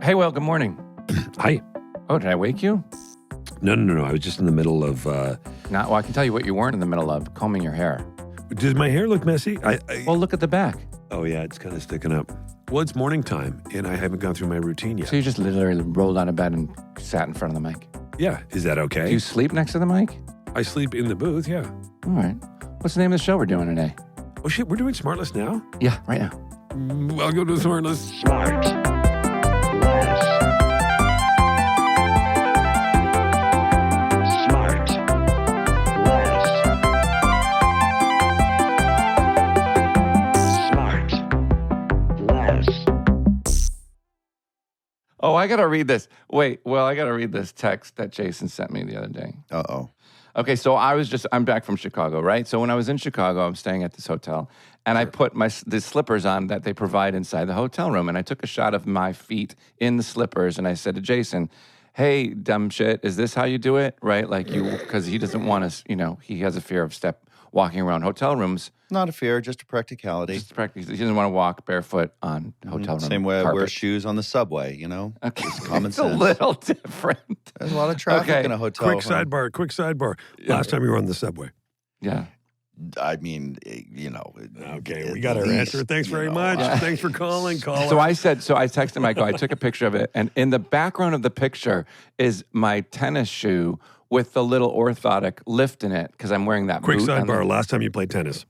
Hey, Will, good morning. Hi. Oh, did I wake you? No. I was just in the middle of... Not. Well, I can tell you what you weren't in the middle of, combing your hair. Does my hair look messy? Well, look at the back. Oh, yeah, it's kind of sticking up. Well, it's morning time, and I haven't gone through my routine yet. So you just literally rolled out of bed and sat in front of the mic. Yeah. Is that okay? Do you sleep next to the mic? I sleep in the booth, yeah. All right. What's the name of the show we're doing today? Oh, shit, we're doing SmartLess now? Yeah, right now. Welcome to SmartLess. SmartLess. Oh, I got to read this. Wait, well, I got to read this text that Jason sent me the other day. Uh-oh. Okay, so I'm back from Chicago, right? So when I was in Chicago, I'm staying at this hotel, and I put the slippers on that they provide inside the hotel room, and I took a shot of my feet in the slippers, and I said to Jason, hey, dumb shit, is this how you do it, right? Like because he doesn't want to, he has a fear of walking around hotel rooms. Not a fear, just a practicality. Just practice. He doesn't want to walk barefoot on hotel room Same way carpet. I wear shoes on the subway, Okay. Just common It's sense. a little different. There's a lot of traffic in a hotel. Quick sidebar. Yeah. Last time you were on the subway. Yeah. I mean, Okay, we at got our least, answer. Thanks very know. much. Yeah. Thanks for calling. So I texted Michael, I took a picture of it, and in the background of the picture is my tennis shoe with the little orthotic lift in it, because I'm wearing that Quick boot. sidebar. Last time you played tennis.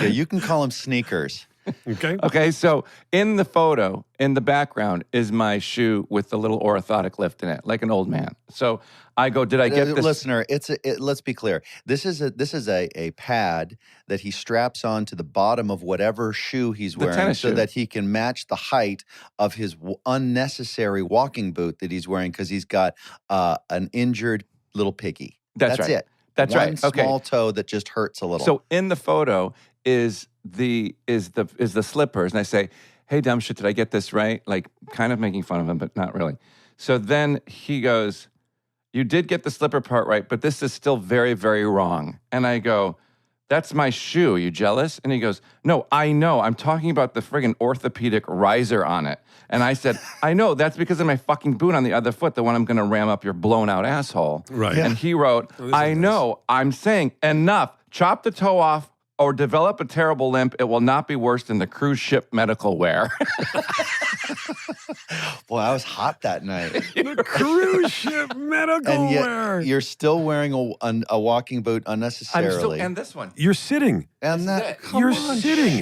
Yeah, you can call them sneakers. Okay. Okay, so in the photo, in the background, is my shoe with the little orthotic lift in it, like an old man. So I go, did I get this? Listener, let's be clear. This is a pad that he straps on to the bottom of whatever shoe he's wearing tennis so shoe. that he can match the height of his unnecessary walking boot that he's wearing because he's got an injured little piggy. That's right. it. That's One right. Okay. small toe that just hurts a little. So in the photo is the slippers, and I say, "Hey, dumb shit, did I get this right?" Like kind of making fun of him, but not really. So then he goes, "You did get the slipper part right, but this is still very, very wrong." And I go, "That's my shoe. Are you jealous?" And he goes, "No, I know. I'm talking about the friggin' orthopedic riser on it." And I said, "I know. That's because of my fucking boot on the other foot, the one I'm going to ram up your blown out asshole." Right. And he wrote, "I know. I'm saying enough. Chop the toe off or develop a terrible limp. It will not be worse than the cruise ship medical wear." Boy, I was hot that night. The cruise ship medical And yet wear. you're still wearing a walking boot unnecessarily. And this one. You're sitting. And This is that, it. come You're on, sitting.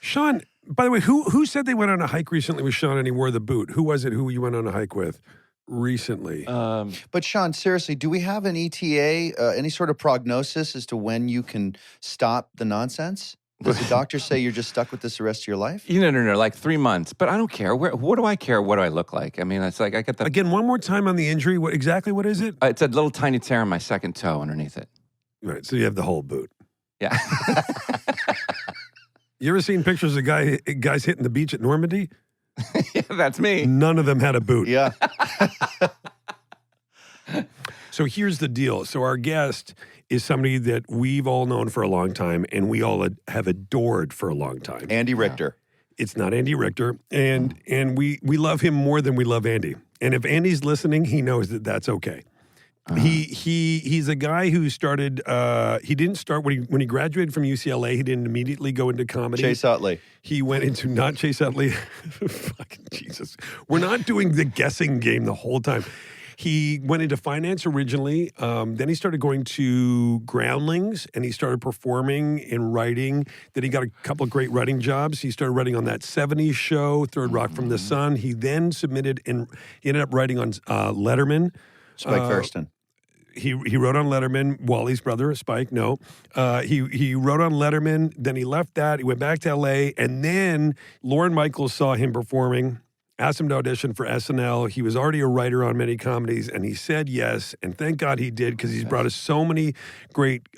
Sean. By the way, who said they went on a hike recently with Sean and he wore the boot? Who was it who you went on a hike with recently? But Sean, seriously, do we have an ETA, any sort of prognosis as to when you can stop the nonsense? Does the doctor say you're just stuck with this the rest of your life? No, like 3 months. But I don't care. What do I care? What do I look like? I mean, it's like I get the. Again, one more time on the injury. What is it? It's a little tiny tear on my second toe underneath it. Right, so you have the whole boot. Yeah. You ever seen pictures of guys hitting the beach at Normandy? Yeah, that's me. None of them had a boot. Yeah. So here's the deal. So our guest is somebody that we've all known for a long time and we all have adored for a long time. Andy Richter. It's not Andy Richter. And we love him more than we love Andy. And if Andy's listening, he knows that that's okay. He's a guy who started. He didn't start when he graduated from UCLA. He didn't immediately go into comedy. Chase Utley. He went into not Chase Utley. Fucking Jesus, we're not doing the guessing game the whole time. He went into finance originally. Then he started going to Groundlings and he started performing and writing. Then he got a couple of great writing jobs. He started writing on that 70s show, Third Rock from the Sun. He then submitted and he ended up writing on Letterman. Spike Thurston. He wrote on Letterman, Wally's brother, Spike, no. He wrote on Letterman, then he left that, he went back to LA, and then Lorne Michaels saw him performing, asked him to audition for SNL. He was already a writer on many comedies, and he said yes, and thank God he did, because he's brought us so many great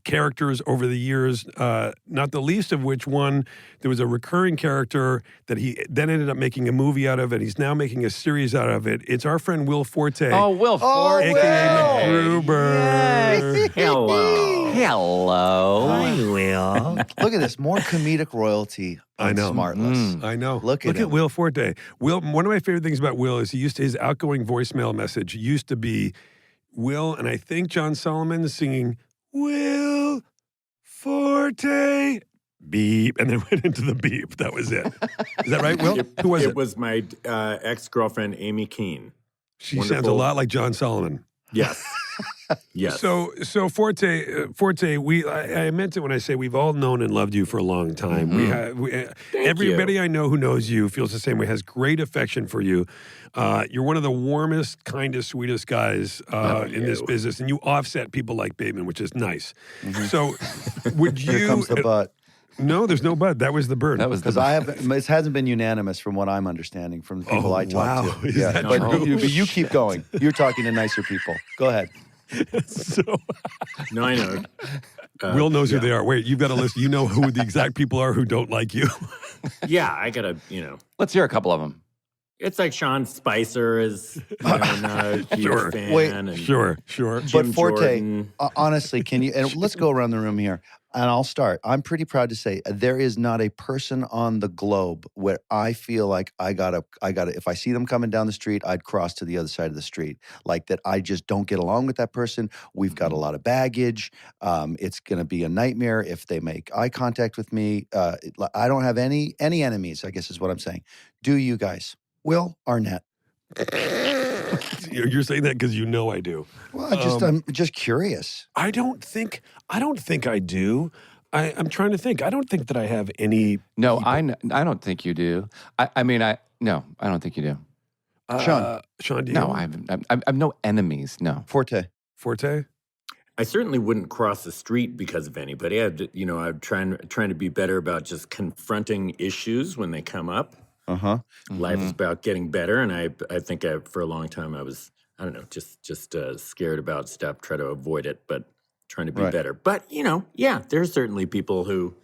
characters over the years, not the least of which there was a recurring character that he then ended up making a movie out of, and he's now making a series out of it. It's our friend Will Forte. Oh, Will Forte. A.K.A. McGruber. Hello. Hi, Will. Look at this. More comedic royalty I know. SmartLess. I know. Look at him. Will Forte. Will. One of my favorite things about Will is his outgoing voicemail message used to be Will, and I think John Solomon singing Will Forte. Beep, and then went into the beep. That was it. Is that right, Will? Who was it? It was my ex-girlfriend, Amy Keene. She sounds a lot like John Solomon. Yes. Yes. So Forte, I meant it when I say we've all known and loved you for a long time. Everybody I know who knows you feels the same way, has great affection for you. You're one of the warmest, kindest, sweetest guys in this business, and you offset people like Bateman, which is nice. So would you... Here comes the butt. No, there's no but. That was the bird. That was Because it hasn't been unanimous from what I'm understanding from the people I talk to. Is Yeah, that but true? you keep going. You're talking to nicer people. Go ahead. So No, I know. Will knows who they are. Wait, you've got a list. You know who the exact people are who don't like you. Yeah, I gotta, Let's hear a couple of them. it's like Sean Spicer is not a huge Sure. fan. Wait. and Sure. Jim But Forte, Jordan. honestly, can you, and let's go around the room here, and I'll start. I'm pretty proud to say there is not a person on the globe where I feel like I gotta, if I see them coming down the street, I'd cross to the other side of the street. Like that I just don't get along with that person. We've got a lot of baggage. It's going to be a nightmare if they make eye contact with me. I don't have any enemies, I guess is what I'm saying. Do you guys? Will, Arnett. You're saying that because you know I do. Well, I'm just curious. I don't think I do. I'm trying to think. I don't think that I have any. No, I don't think you do. I don't think you do. Sean, do you? No, I've no enemies. No. Forte. I certainly wouldn't cross the street because of anybody. I'm trying to be better about just confronting issues when they come up. Uh-huh. Life is about getting better, and I think for a long time I was, I don't know, just scared about stuff, try to avoid it, but trying to be better. But, there's certainly people who,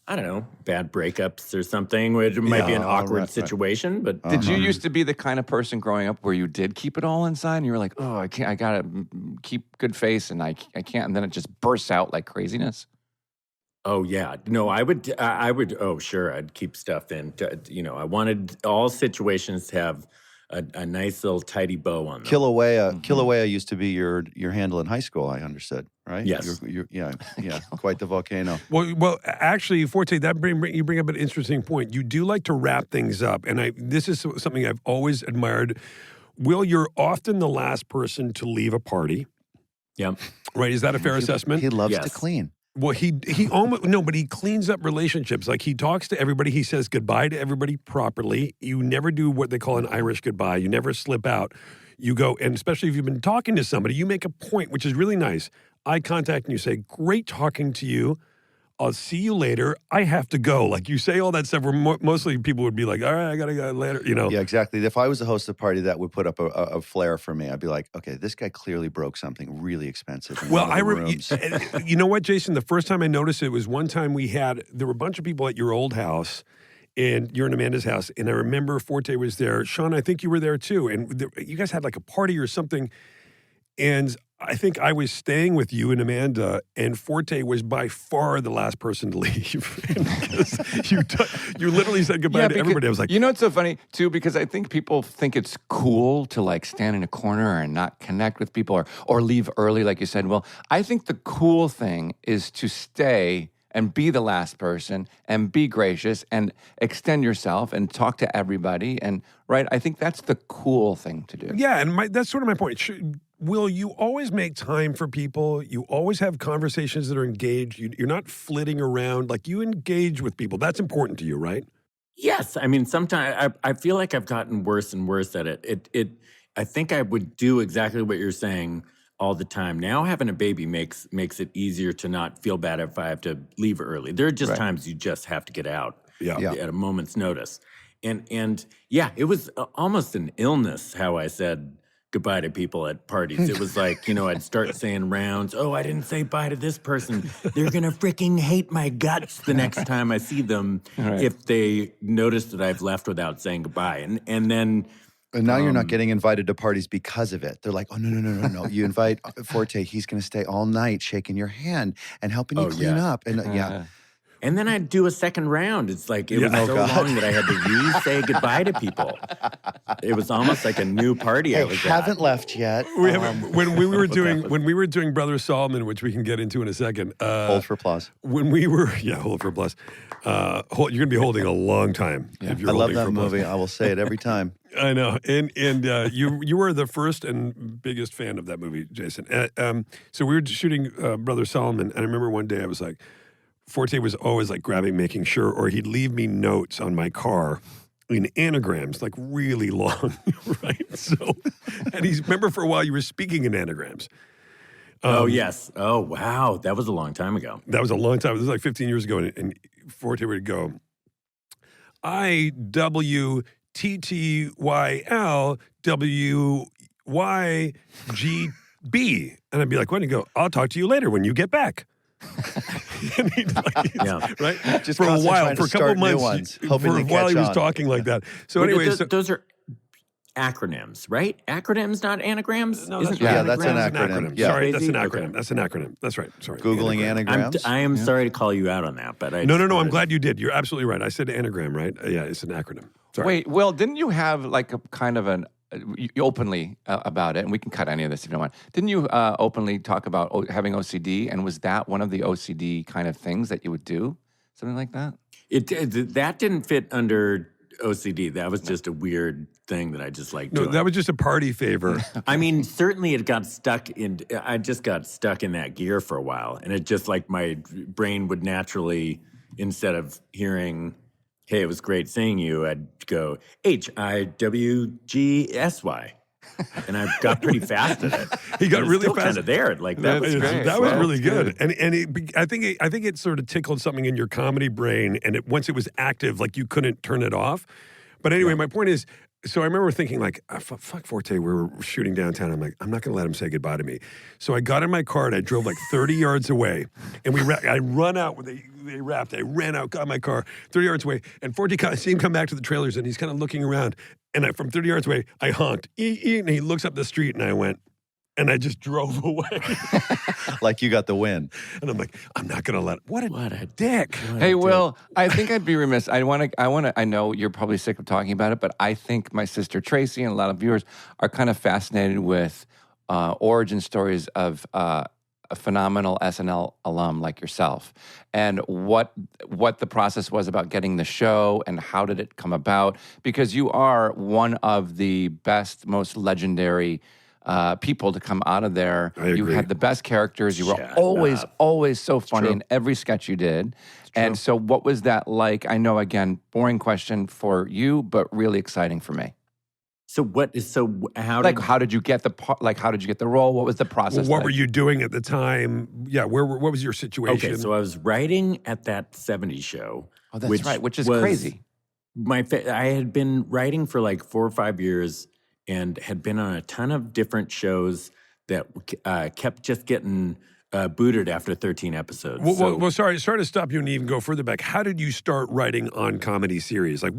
I don't know, bad breakups or something, which might be an awkward situation, but... Did you used to be the kind of person growing up where you did keep it all inside and you were like, oh, I gotta keep good face and I can't, and then it just bursts out like craziness? Oh, yeah. No, I would, oh, sure, I'd keep stuff in. I wanted all situations to have a nice little tidy bow on them. Kilauea used to be your handle in high school, I understood, right? Yes. Yeah, quite the volcano. Well, actually, Forte, you bring up an interesting point. You do like to wrap things up, and this is something I've always admired. Will, you're often the last person to leave a party. Yep. Right? Is that a fair assessment? He loves to clean. Well, he almost but he cleans up relationships. Like he talks to everybody. He says goodbye to everybody properly. You never do what they call an Irish goodbye. You never slip out. You go, and especially if you've been talking to somebody, you make a point, which is really nice. Eye contact, and you say, "Great talking to you. I'll see you later. I have to go." Like you say all that stuff where mostly people would be like, "All right, I gotta go later," Yeah, exactly. If I was the host of a party that would put up a flare for me, I'd be like, okay, this guy clearly broke something really expensive. Well, you know what, Jason? The first time I noticed it was one time there were a bunch of people at your old house, and you're in Amanda's house, and I remember Forte was there. Sean, I think you were there too, and you guys had like a party or something, and I think I was staying with you and Amanda, and Forte was by far the last person to leave. you literally said goodbye to everybody. I was like, it's so funny too, because I think people think it's cool to like stand in a corner and not connect with people or leave early, like you said. Well, I think the cool thing is to stay and be the last person and be gracious and extend yourself and talk to everybody. And I think that's the cool thing to do. Yeah, and that's sort of my point. Will, you always make time for people. You always have conversations that are engaged. You're not flitting around. Like, you engage with people. That's important to you, right? Yes. I mean, sometimes I feel like I've gotten worse and worse at it. I think I would do exactly what you're saying all the time. Now having a baby makes it easier to not feel bad if I have to leave early. There are just times you just have to get out at a moment's notice. And yeah, it was almost an illness how I said goodbye to people at parties. It was like, I'd start saying rounds, oh, I didn't say bye to this person. They're going to freaking hate my guts the next time I see them if they notice that I've left without saying goodbye. And then... And now you're not getting invited to parties because of it. They're like, oh, no. You invite Forte, he's going to stay all night shaking your hand and helping you clean up. And And then I'd do a second round. It's like it was Yeah. so long that I had to re-say goodbye to people. It was almost like a new party I Hey, was haven't at. left yet. We haven't, when we were doing Brother Solomon, which we can get into in a second. Hold for applause. When we were, hold for applause. You're going to be holding a long time. If you're I love holding that for applause. movie. I will say it every time. I know, and you were the first and biggest fan of that movie, Jason. So we were shooting Brother Solomon, and I remember one day I was like, Forte was always like making sure, or he'd leave me notes on my car in anagrams, like really long, right? So, and remember for a while you were speaking in anagrams. Oh, yes. Oh, wow. That was a long time ago. That was a long time. It was like 15 years ago, and Forte would go, IWTTYLWYGB. And I'd be like, when you go, I'll talk to you later when you get back. And he'd right? Just for a constantly while, trying for a to couple start new months, ones, hoping for a to while catch he was on. talking like that. So Wait, anyway, those are acronyms, right? Acronyms, not anagrams? No, Isn't Yeah, that's an anagrams? acronym. Yeah. Sorry, that's an Crazy? acronym. Okay. That's an acronym. That's right. Sorry. Googling Anagram. anagrams. I am sorry to call you out on that, but I No. just I'm wanted- glad you did. You're absolutely right. I said anagram, right? Yeah, it's an acronym. Sorry. Wait, Will, didn't you have like a kind of an you openly about it, and we can cut any of this if you don't want. Didn't you openly talk about having OCD, and was that one of the OCD kind of things that you would do? Something like that? That didn't fit under OCD. That was just a weird thing that I just liked No, doing. that was just a party favor. I mean, certainly it got stuck in, I just got stuck in that gear for a while. And it just like my brain would naturally, instead of hearing, hey, it was great seeing you, I'd go, HIWGSY. And I got pretty fast at it. He got But it's really still fast. kind of there. Like that was That's great. That was Wow. really That's good, and I think it sort of tickled something in your comedy brain, and once it was active, like you couldn't turn it off. But anyway, my point is, so I remember thinking like, fuck Forte, we were shooting downtown. I'm like, I'm not going to let him say goodbye to me. So I got in my car and I drove like 30 yards away, and I run out when they wrapped. I ran out, got in my car 30 yards away, and Forte, I see him come back to the trailers, and he's kind of looking around, and from 30 yards away, I honked, and he looks up the street, and I went. And I just drove away. Like you got the win. And I'm like, I'm not gonna let. What a dick. Hey, Will, I think I'd be remiss. I know you're probably sick of talking about it, but I think my sister Tracy and a lot of viewers are kind of fascinated with origin stories of a phenomenal SNL alum like yourself, and what the process was about getting the show, and how did it come about? Because you are one of the best, most legendary people to come out of there. I You agree. had the best characters. You were Shut always so funny true. in every sketch you did. And so what was that like? I know, again, boring question for you, but really exciting for me. How Like, how did you get the how did you get the role? What was the process What like? were you doing at the time? Yeah, what was your situation? Okay, so I was writing at that 70s show. Oh, that's right, which is crazy. I had been writing for like 4 or 5 years and had been on a ton of different shows that kept just getting booted after 13 episodes. Well, sorry to stop you and even go further back. How did you start writing on comedy series? Like,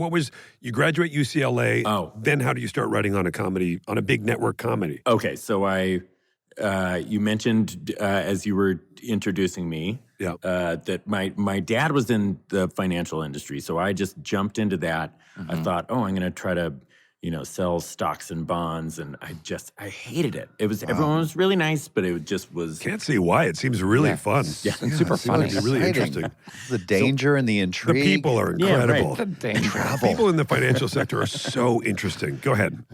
you graduate UCLA, then how do you start writing on a big network comedy? Okay, so you mentioned as you were introducing me that my dad was in the financial industry, so I just jumped into that. I thought, I'm going to try to sell stocks and bonds, and I hated it. Everyone was really nice, but it just was. Can't see why. It seems really fun. Yeah, and super it seems like funny. it's really Exciting. interesting. The danger and the The intrigue. people are Yeah, right. incredible. The danger. People in the financial sector are so interesting. Go ahead.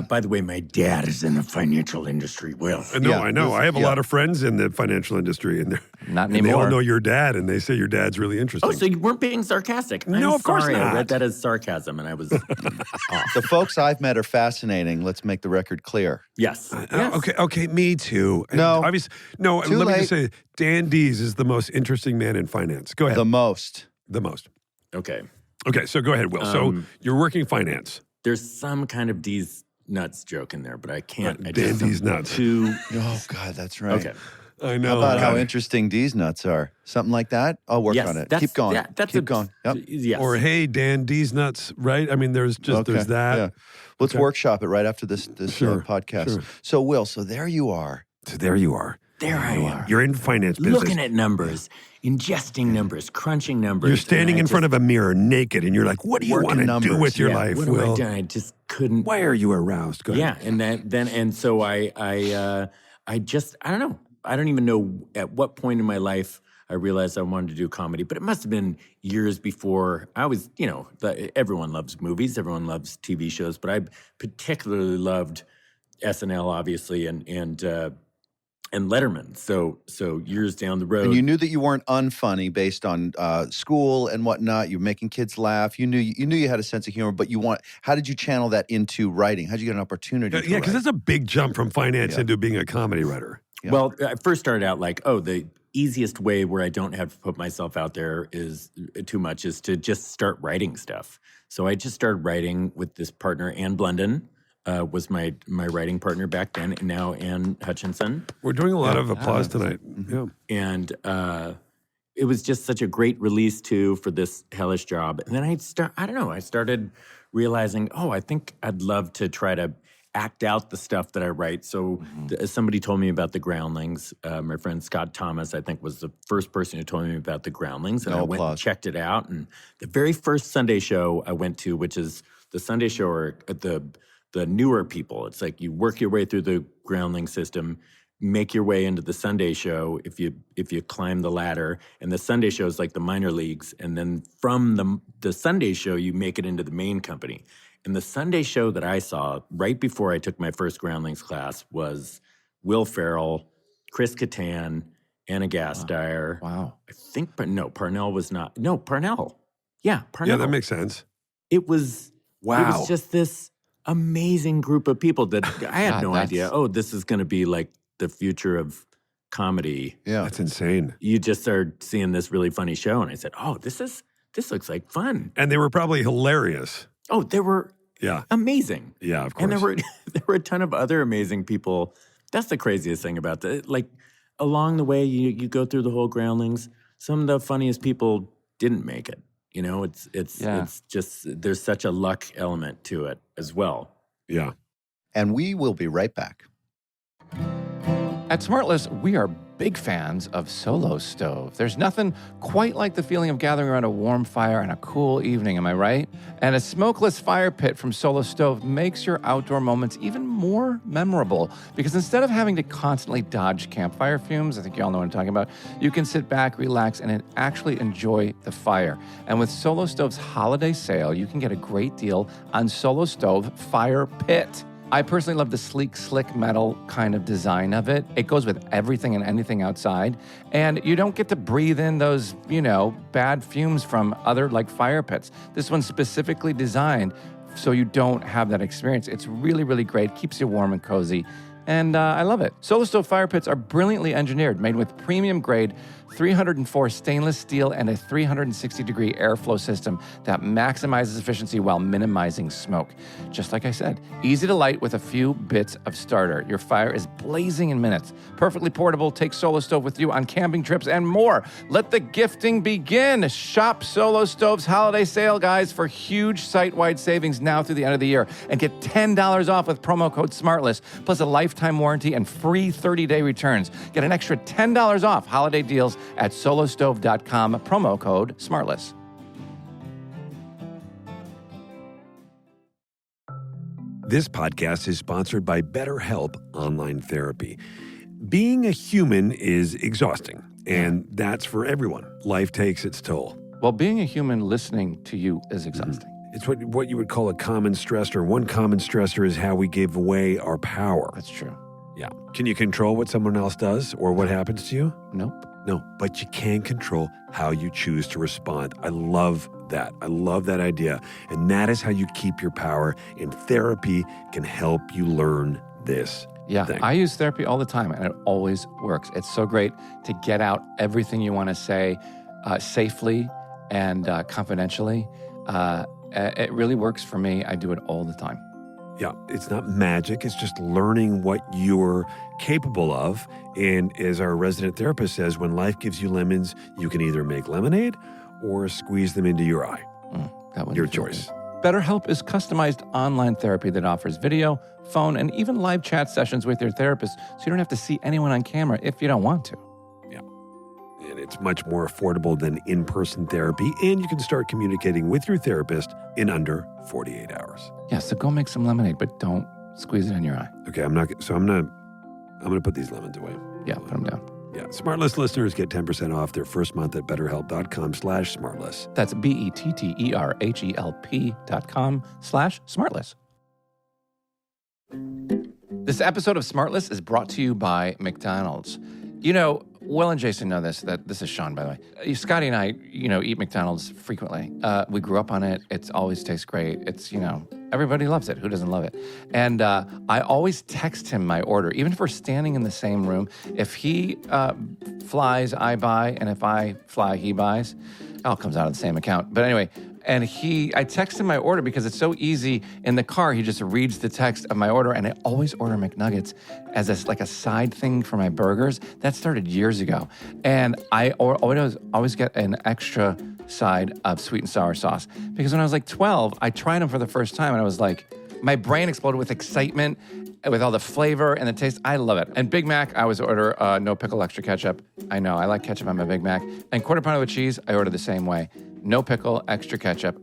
By the way, my dad is in the financial industry. Will. No, Yeah, I know. I have a yeah. lot of friends in the financial industry, and Not they all anymore. know your dad, and they say your dad's really interesting. Oh, so you weren't being sarcastic? No, I'm of course sorry. not. I read that as sarcasm, and I was off. The folks I've met are fascinating. Let's make the record clear. Yes. Yes. Okay, me too. No. Obviously, no. Too Let me late. just say, Dan Dees is the most interesting man in finance. Go ahead. The most. The most. Okay. Okay, so go ahead, Will. So you're working finance. There's some kind of D's nuts joke in there, but I can't. I Dan just D's nuts. Too. Oh, God, that's right. Okay. I How know. about how interesting D's nuts are? Something like that? I'll work Yes, on it. that's- Keep going. yeah, that's Keep going. Yep. Yes. Or hey, Dan D's nuts, right? I mean, there's that. Yeah. Let's workshop it right after this Sure, podcast. sure. So, Will, so there you are. So there you are. there I am. You're in finance business. Looking at numbers, ingesting numbers, crunching numbers. You're standing in front of a mirror naked, and you're like, what do you want to do with your life, What Will? have I done? I just couldn't. Why are you aroused? Go ahead. Yeah, and so I don't know. I don't even know at what point in my life I realized I wanted to do comedy, but it must have been years before. I was, everyone loves movies, everyone loves TV shows, but I particularly loved SNL, obviously, and Letterman. So years down the road, And you knew that you weren't unfunny based on school and whatnot. You're making kids laugh. You knew you had a sense of humor, but how did you channel that into writing? How did you get an opportunity? Yeah, because it's a big jump from finance into being a comedy writer. Yeah. Well, I first started out like, the easiest way where I don't have to put myself out there is to just start writing stuff. So I just started writing with this partner, Ann Blunden. Was my writing partner back then, and now Ann Hutchinson. We're doing a lot of applause tonight. Yeah. And it was just such a great release, too, for this hellish job. And then I started realizing, I think I'd love to try to act out the stuff that I write. So somebody told me about the Groundlings. My friend Scott Thomas, I think, was the first person who told me about the Groundlings. And I went and checked it out. And the very first Sunday show I went to, which is the Sunday show or the newer people. It's like you work your way through the Groundling system, make your way into the Sunday show if you climb the ladder. And the Sunday show is like the minor leagues. And then from the Sunday show, you make it into the main company. And the Sunday show that I saw right before I took my first Groundlings class was Will Ferrell, Chris Kattan, Anna Gasteyer. Wow. I think, but no, Parnell was not. No, Parnell. Yeah, Parnell. Yeah, that makes sense. It was just this amazing group of people that I had no idea. This is going to be like the future of comedy. Yeah, that's insane. You just started seeing this really funny show, and I said, this looks like fun. And they were probably hilarious. Oh, they were amazing. Yeah, of course. And there were a ton of other amazing people. That's the craziest thing about it. Like along the way, you go through the whole Groundlings. Some of the funniest people didn't make it. It's just there's such a luck element to it as well. Yeah. And we will be right back. At SmartLess, we are big fans of Solo Stove. There's nothing quite like the feeling of gathering around a warm fire on a cool evening, am I right? And a smokeless fire pit from Solo Stove makes your outdoor moments even more memorable because instead of having to constantly dodge campfire fumes, I think you all know what I'm talking about, you can sit back, relax, and actually enjoy the fire. And with Solo Stove's holiday sale, you can get a great deal on Solo Stove Fire Pit. I personally love the sleek, slick metal kind of design of it. It goes with everything and anything outside. And you don't get to breathe in those, bad fumes from other fire pits. This one's specifically designed so you don't have that experience. It's really, really great. Keeps you warm and cozy. And I love it. Solo Stove fire pits are brilliantly engineered, made with premium grade 304 stainless steel and a 360-degree airflow system that maximizes efficiency while minimizing smoke. Just like I said, easy to light with a few bits of starter. Your fire is blazing in minutes. Perfectly portable. Take Solo Stove with you on camping trips and more. Let the gifting begin. Shop Solo Stove's holiday sale, guys, for huge site-wide savings now through the end of the year. And get $10 off with promo code SmartLess, plus a lifetime warranty and free 30-day returns. Get an extra $10 off holiday deals at solostove.com, promo code SmartLess. This podcast is sponsored by BetterHelp Online Therapy. Being a human is exhausting, and that's for everyone. Life takes its toll. Well, being a human listening to you is exhausting. It's what you would call a common stressor. One common stressor is how we give away our power. That's true. Yeah. Can you control what someone else does or what happens to you? Nope. No, but you can control how you choose to respond. I love that. I love that idea. And that is how you keep your power. And therapy can help you learn this. Yeah, thing. I use therapy all the time, and it always works. It's so great to get out everything you want to say safely and confidentially. It really works for me. I do it all the time. Yeah, it's not magic. It's just learning what you're capable of. And as our resident therapist says, when life gives you lemons, you can either make lemonade or squeeze them into your eye. That would Your be choice. good. BetterHelp is customized online therapy that offers video, phone, and even live chat sessions with your therapist, so you don't have to see anyone on camera if you don't want to. Yeah. And it's much more affordable than in-person therapy, and you can start communicating with your therapist in under 48 hours. Yeah, so go make some lemonade, but don't squeeze it in your eye. Okay, I'm gonna put these lemons away. Yeah, put them down. Yeah, SmartLess listeners get 10% off their first month at betterhelp.com/smartless. That's BETTERHELP.com/smartless. This episode of SmartLess is brought to you by McDonald's. You know, Will and Jason know this, that this is Sean, by the way. Scotty and I, eat McDonald's frequently. We grew up on it. It always tastes great. It's, everybody loves it. Who doesn't love it? And I always text him my order, even if we're standing in the same room. If he flies, I buy. And if I fly, he buys. It all comes out of the same account. But anyway, I text him my order because it's so easy. In the car, he just reads the text of my order, and I always order McNuggets as a side thing for my burgers. That started years ago. And I always get an extra side of sweet and sour sauce. Because when I was like 12, I tried them for the first time, and I was like, my brain exploded with excitement, with all the flavor and the taste. I love it. And Big Mac, I always order no pickle, extra ketchup. I know, I like ketchup on my Big Mac. And quarter pounder with cheese, I order the same way. No pickle, extra ketchup.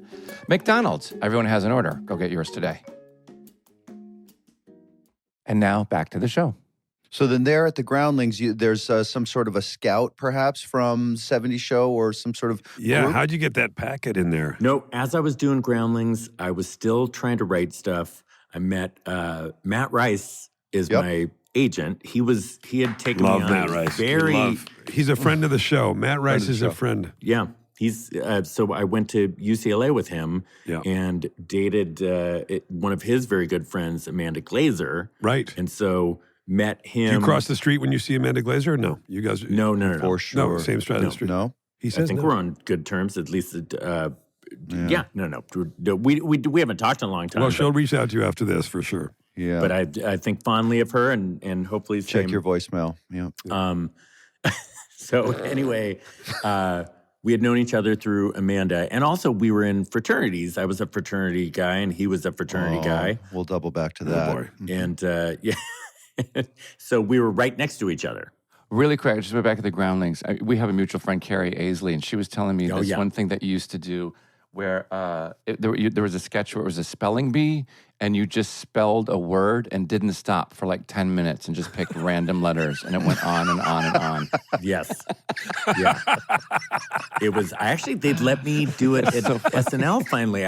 McDonald's, everyone has an order. Go get yours today. And now back to the show. So then there at the Groundlings, there's some sort of a scout perhaps from 70 Show or some sort of group? How'd you get that packet in there? No, as I was doing Groundlings, I was still trying to write stuff. I met Matt Rice is my agent. He had taken me on Matt Rice. He's a friend of the show. Matt Rice is a friend. Yeah. He's so I went to UCLA with him and dated one of his very good friends, Amanda Glazer. Right. And so met him. Do you cross the street when you see Amanda Glazer? Or no, you guys. No. For sure. No, same side of the street. No. He says I think we're on good terms, at least. No. We haven't talked in a long time. Well, she'll reach out to you after this for sure. Yeah. But I think fondly of her and hopefully check your voicemail. Yeah. So anyway, we had known each other through Amanda, and also we were in fraternities. I was a fraternity guy, and he was a fraternity guy. We'll double back to that. Boy. And so we were right next to each other. Really quick, I just went back at the Groundlings. We have a mutual friend, Carrie Aisley, and she was telling me one thing that you used to do where there was a sketch where it was a spelling bee, and you just spelled a word and didn't stop for like 10 minutes and just picked random letters, and it went on and on and on. Yes. Yeah. It was, they'd let me do it at SNL finally.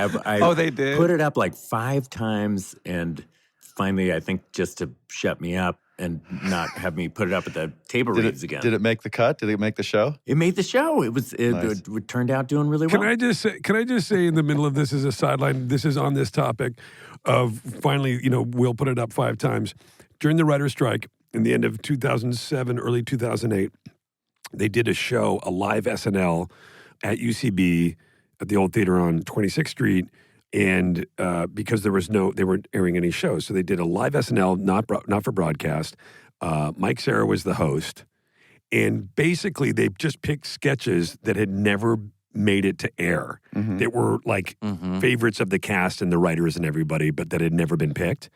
They did? Put it up like 5 times, and finally, I think just to shut me up and not have me put it up at the table reads again. Did it make the cut? Did it make the show? It made the show. It turned out doing really well. Can I just say in the middle of this as a sideline, this is on this topic of finally, Will put it up 5 times. During the writer's strike in the end of 2007, early 2008, they did a show, a live SNL at UCB at the old theater on 26th Street. And because they weren't airing any shows. So they did a live SNL, not for broadcast. Mike Cera was the host. And basically, they just picked sketches that had never made it to air. Mm-hmm. That were like favorites of the cast and the writers and everybody, but that had never been picked.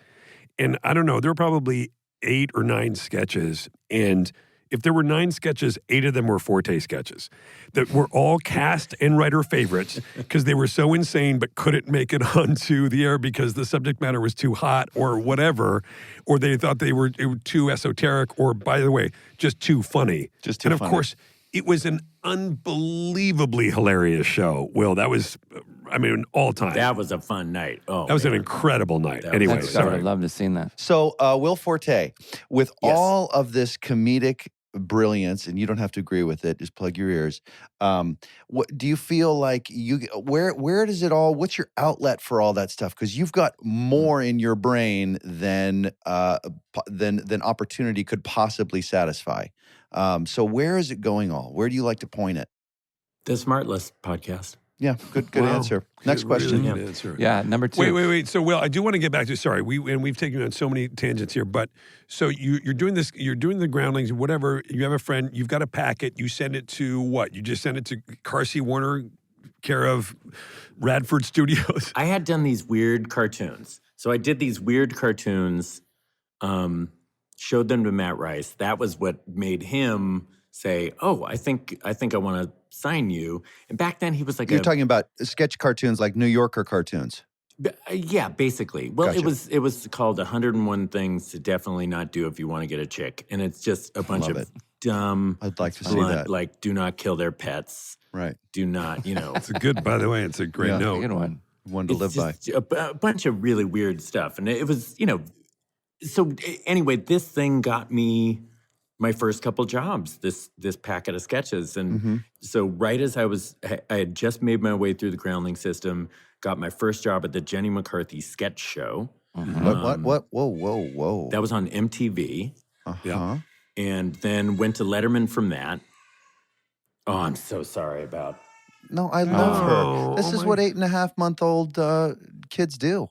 And I don't know, there were probably 8 or 9 sketches. And if there were 9 sketches, 8 of them were Forte sketches that were all cast and writer favorites because they were so insane but couldn't make it onto the air because the subject matter was too hot or whatever, or they thought they were too esoteric or, by the way, just too funny. And of course, it was an unbelievably hilarious show. Will, that was, all time. That was a fun night. Oh, that was an incredible night. Anyway, sorry. I'd love to have seen that. So, Will Forte, with all of this comedic brilliance, and you don't have to agree with it, just plug your ears. What do you feel like where does it all, what's your outlet for all that stuff? Because you've got more in your brain than opportunity could possibly satisfy. So where is it going all? Where do you like to point it? The SmartLess podcast. Yeah, good answer. Next question. Really good answer. Yeah, number 2. Wait. So, Will, I do want to get back to, sorry, we've taken you on so many tangents here, but so you're doing this, you're doing the Groundlings, whatever, you have a friend, you've got a packet, you send it to what? You just send it to Carsey Warner care of Radford Studios. I had done these weird cartoons. So I did these weird cartoons, showed them to Matt Rice. That was what made him say, "Oh, I think I want to sign you." And back then he was like, You're talking about sketch cartoons like New Yorker cartoons. yeah, basically. Well, Gotcha. it was called 101 Things to Definitely Not Do If You Want to Get a Chick, and it's just a bunch Love of it. dumb. I'd like to see blunt, that. Like, do not kill their pets. Right. Do not, It's a good, by the way, it's a great Yeah. note. Good one. One to live by. just a bunch of really weird stuff, and it was, So anyway, this thing got me my first couple jobs. This packet of sketches, and so right as I had just made my way through the groundling system, got my first job at the Jenny McCarthy sketch show. What? Whoa. That was on MTV, Yeah. and then went to Letterman from that. Oh, I'm so sorry about. No, I love Oh, her. This is what 8.5-month-old kids do.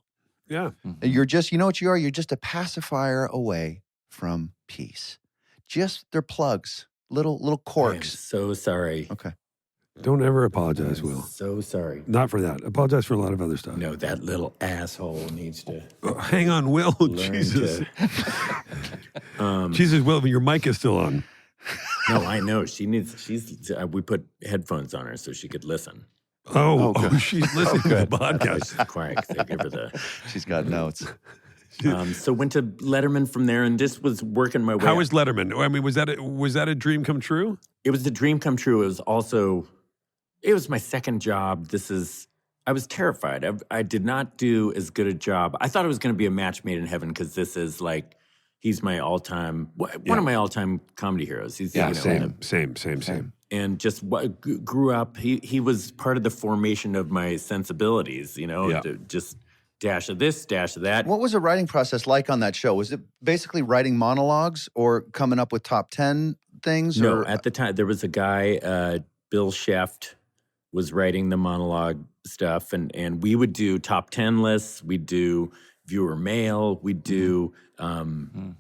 Yeah. You're just, you know what you are? You're just a pacifier away from peace. Just, they're plugs, little I am corks. so sorry. Okay. Don't ever apologize, Will. So sorry. Not for that. Apologize for a lot of other stuff. No, that little asshole needs to Oh, hang on, Will. learn Jesus. to. Jesus, Will, your mic is still on. No, I know she needs. We put headphones on her so she could listen. Oh, she's listening to the podcast. She's quiet 'cause they give her the. She's got notes. So went to Letterman from there, and this was working my way. How up. was Letterman? I mean, was that a dream come true? It was the dream come true. It was also, it was my second job. I was terrified. I did not do as good a job. I thought it was going to be a match made in heaven because this is like, he's my all-time, one of my all-time comedy heroes. He's, Same. and just grew up. He was part of the formation of my sensibilities, just dash of this, dash of that. What was the writing process like on that show? Was it basically writing monologues or coming up with top 10 things? No, or? at the time, there was a guy, Bill Sheft, was writing the monologue stuff, and we would do top 10 lists, we'd do viewer mail, we'd do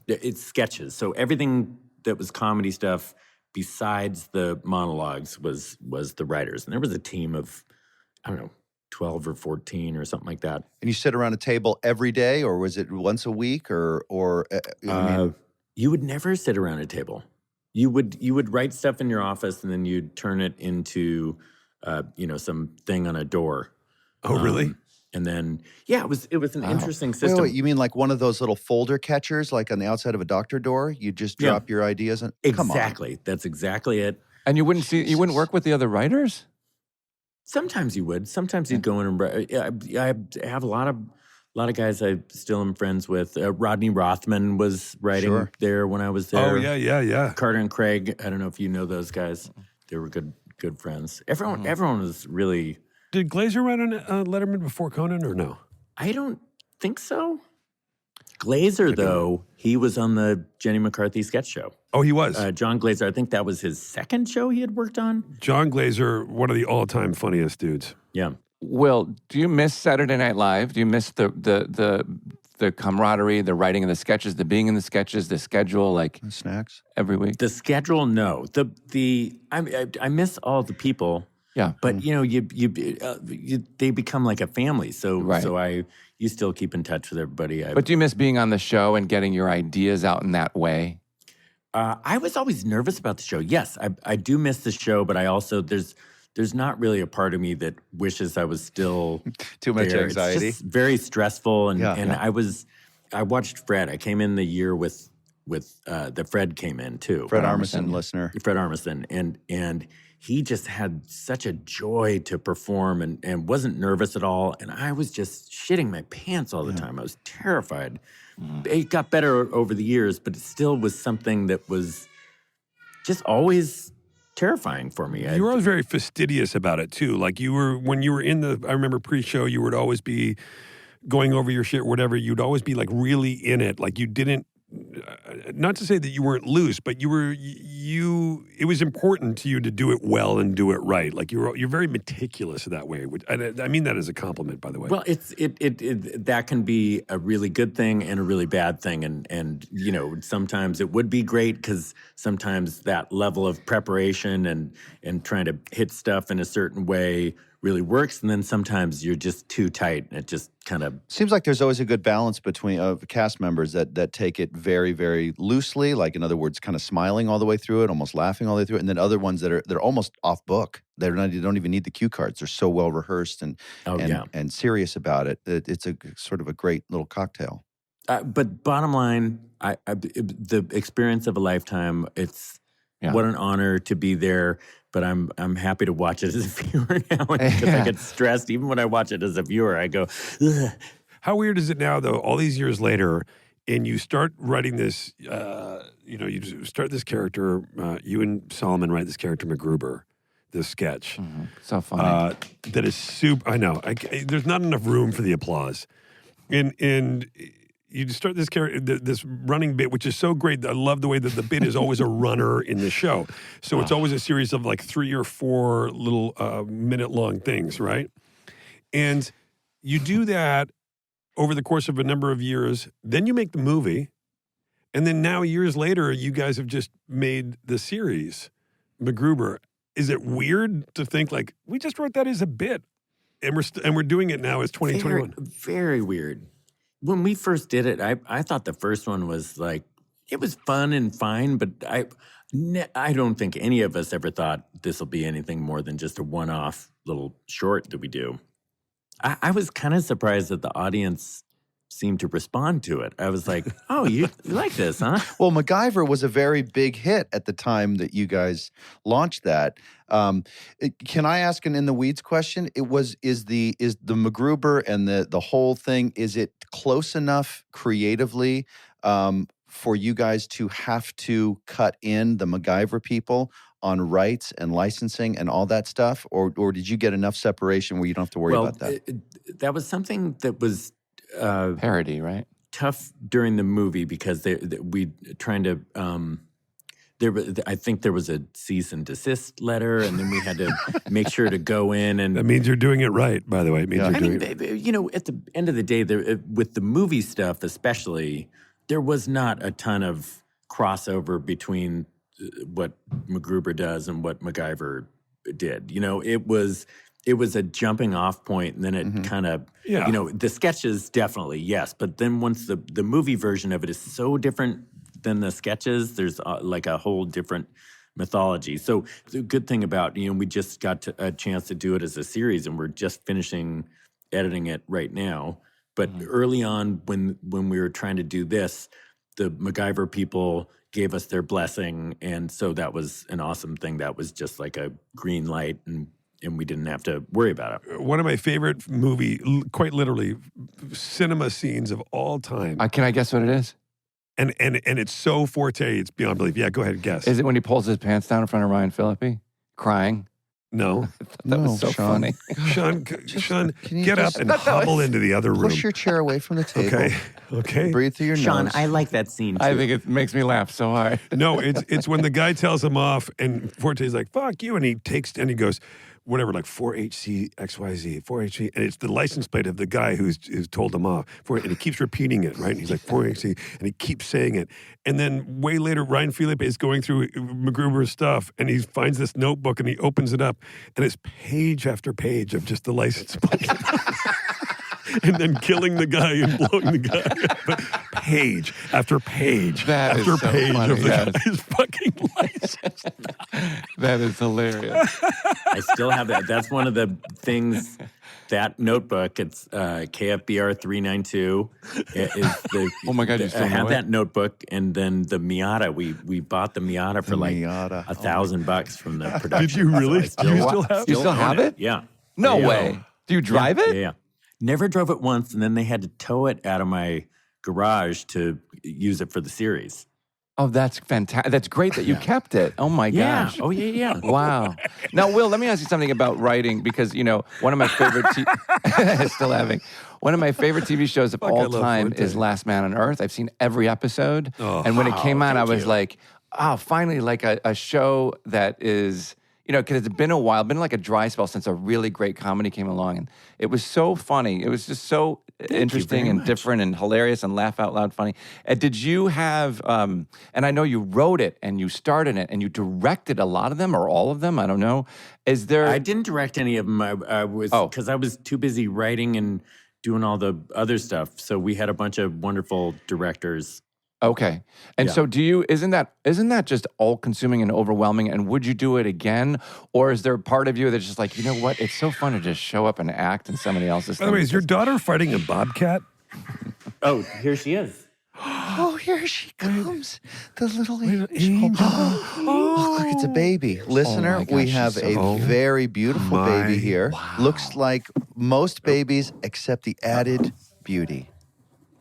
it's sketches. So everything that was comedy stuff besides the monologues was the writers. And there was a team of, I don't know, 12 or 14 or something like that. And you sit around a table every day, or was it once a week, or You would never sit around a table. You would write stuff in your office, and then you'd turn it into, some thing on a door. Oh, really? And then, it was an interesting system. Wait, you mean like one of those little folder catchers, like on the outside of a doctor door? You just drop your ideas on? Come on. Exactly. That's exactly it. And you wouldn't work with the other writers? Sometimes you would. Sometimes you'd go in and write. I have a lot of guys I still am friends with. Rodney Rothman was writing there when I was there. Oh, yeah. Carter and Craig. I don't know if you know those guys. They were good friends. Everyone was really. Did Glazer write on Letterman before Conan or no? I don't think so. Glazer, though, he was on the Jenny McCarthy sketch show. Oh, he was. John Glazer, I think that was his second show he had worked on. John Glazer, one of the all-time funniest dudes. Yeah. Will, do you miss Saturday Night Live? Do you miss the camaraderie, the writing of the sketches, the being in the sketches, the schedule, like Snacks? every week? The schedule, no. I miss all the people. Yeah. But they become like a family. So you still keep in touch with everybody. But do you miss being on the show and getting your ideas out in that way? I was always nervous about the show. Yes, I do miss the show, but I also there's not really a part of me that wishes I was still Too much there. anxiety. It's just very stressful, and Yeah. I watched Fred. I came in the year with the Fred came in too. Fred Armisen, listener. Fred Armisen, and he just had such a joy to perform and wasn't nervous at all. And I was just shitting my pants all the time. I was terrified. It got better over the years, but it still was something that was just always terrifying for me. You were always very fastidious about it too. Like when you were in I remember pre-show, you would always be going over your shit or whatever. You'd always be like really in it. Like you didn't, not to say that you weren't loose, but it was important to you to do it well and do it right. Like you're very meticulous that way. I mean that as a compliment, by the way. Well, that can be a really good thing and a really bad thing, and sometimes it would be great because sometimes that level of preparation and trying to hit stuff in a certain way really works, and then sometimes you're just too tight, and it just kind of Seems like there's always a good balance between cast members that take it very, very loosely, like in other words, kind of smiling all the way through it, almost laughing all the way through it, and then other ones that are almost off book. They don't even need the cue cards. They're so well rehearsed and serious about it. It's a sort of a great little cocktail. But bottom line, the experience of a lifetime. It's what an honor to be there. But I'm happy to watch it as a viewer now because I get stressed. Even when I watch it as a viewer, I go, ugh. How weird is it now, though, all these years later, and you start writing this, you start this character, you and Solomon write this character, MacGruber, this sketch. Mm-hmm. So funny. That is super, I know, there's not enough room for the applause. And you start this character, this running bit, which is so great. I love the way that the bit is always a runner in the show. So it's always a series of like 3 or 4 little minute-long things, right? And you do that over the course of a number of years. Then you make the movie. And then now, years later, you guys have just made the series, MacGruber. Is it weird to think like, we just wrote that as a bit, and we're doing it now as 2021? Very, very weird. When we first did it, I thought the first one was like, it was fun and fine, but I don't think any of us ever thought this will be anything more than just a one-off little short that we do. I was kind of surprised that the audience seemed to respond to it. I was like, oh, you like this, huh? Well, MacGyver was a very big hit at the time that you guys launched that. Can I ask an in the weeds question? Is the MacGruber and the whole thing, is it close enough creatively for you guys to have to cut in the MacGyver people on rights and licensing and all that stuff, or did you get enough separation where you don't have to worry about that? That was something that was parody, right? Tough during the movie because we trying to. I think there was a cease and desist letter, and then we had to make sure to go in and. That means you're doing it right, by the way. It means you're doing it. At the end of the day, with the movie stuff especially, there was not a ton of crossover between what MacGruber does and what MacGyver did. It was a jumping off point, and then it kind of, the sketches definitely, yes. But then once the movie version of it is so different than the sketches, there's like a whole different mythology. So the good thing about, we just got a chance to do it as a series, and we're just finishing editing it right now. But early on when we were trying to do this, the MacGyver people gave us their blessing, and so that was an awesome thing. That was just like a green light, and we didn't have to worry about it. One of my favorite quite literally, cinema scenes of all time. Can I guess what it is? And it's so Forte, it's beyond belief. Yeah, go ahead and guess. Is it when he pulls his pants down in front of Ryan Phillippe, crying? No. That was so Sean. funny. Sean, get up and hobble into the other room. Push your chair away from the table. Okay. Breathe through your Sean, nose. I like that scene too. I think it makes me laugh so hard. No, it's when the guy tells him off, and Forte's like, fuck you, and he goes, whatever, like 4HC XYZ, 4HC, and it's the license plate of the guy who's told him off. And he keeps repeating it, right? And he's like 4HC, and he keeps saying it. And then way later, Ryan Phillippe is going through MacGruber's stuff, and he finds this notebook, and he opens it up, and it's page after page of just the license plate. And then killing the guy and blowing the guy up. But page after page after page of the guy's fucking license. That is hilarious. I still have that. That's one of the things, that notebook, it's KFBR 392. Oh my God, you still I have know that notebook, and then the Miata. We bought the Miata for like Miata. $1,000 from the production. Did you really? So Do you still have it? You still have it? Yeah. No Yeah. way. Do you drive it? Yeah. Never drove it once, and then they had to tow it out of my garage to use it for the series. Oh, that's fantastic. That's great that you kept it. Oh, my Yeah. gosh. Oh, yeah. Wow. Now, Will, let me ask you something about writing, because, one of my favorite one of my favorite TV shows of all time Forte. is Last Man on Earth. I've seen every episode. Oh, and when it came out, I was you. like, finally, like a show that is, because it's been a while, been like a dry spell since a really great comedy came along. And it was so funny. It was just so interesting and different and hilarious and laugh out loud funny. Did you have, and I know you wrote it and you started it and you directed a lot of them or all of them, I don't know. Is there? I didn't direct any of them. I was, because I was too busy writing and doing all the other stuff. So we had a bunch of wonderful directors. Okay. And so isn't that just all consuming and overwhelming? And would you do it again? Or is there a part of you that's just like, you know what? It's so fun to just show up and act in somebody else's By the way, is your daughter fighting a bobcat? Oh, here she is. Oh, here she comes. The little angel. Oh, look, it's a baby. Listener, my gosh, we have she's a so very beautiful baby here. Wow. Looks like most babies except the added beauty.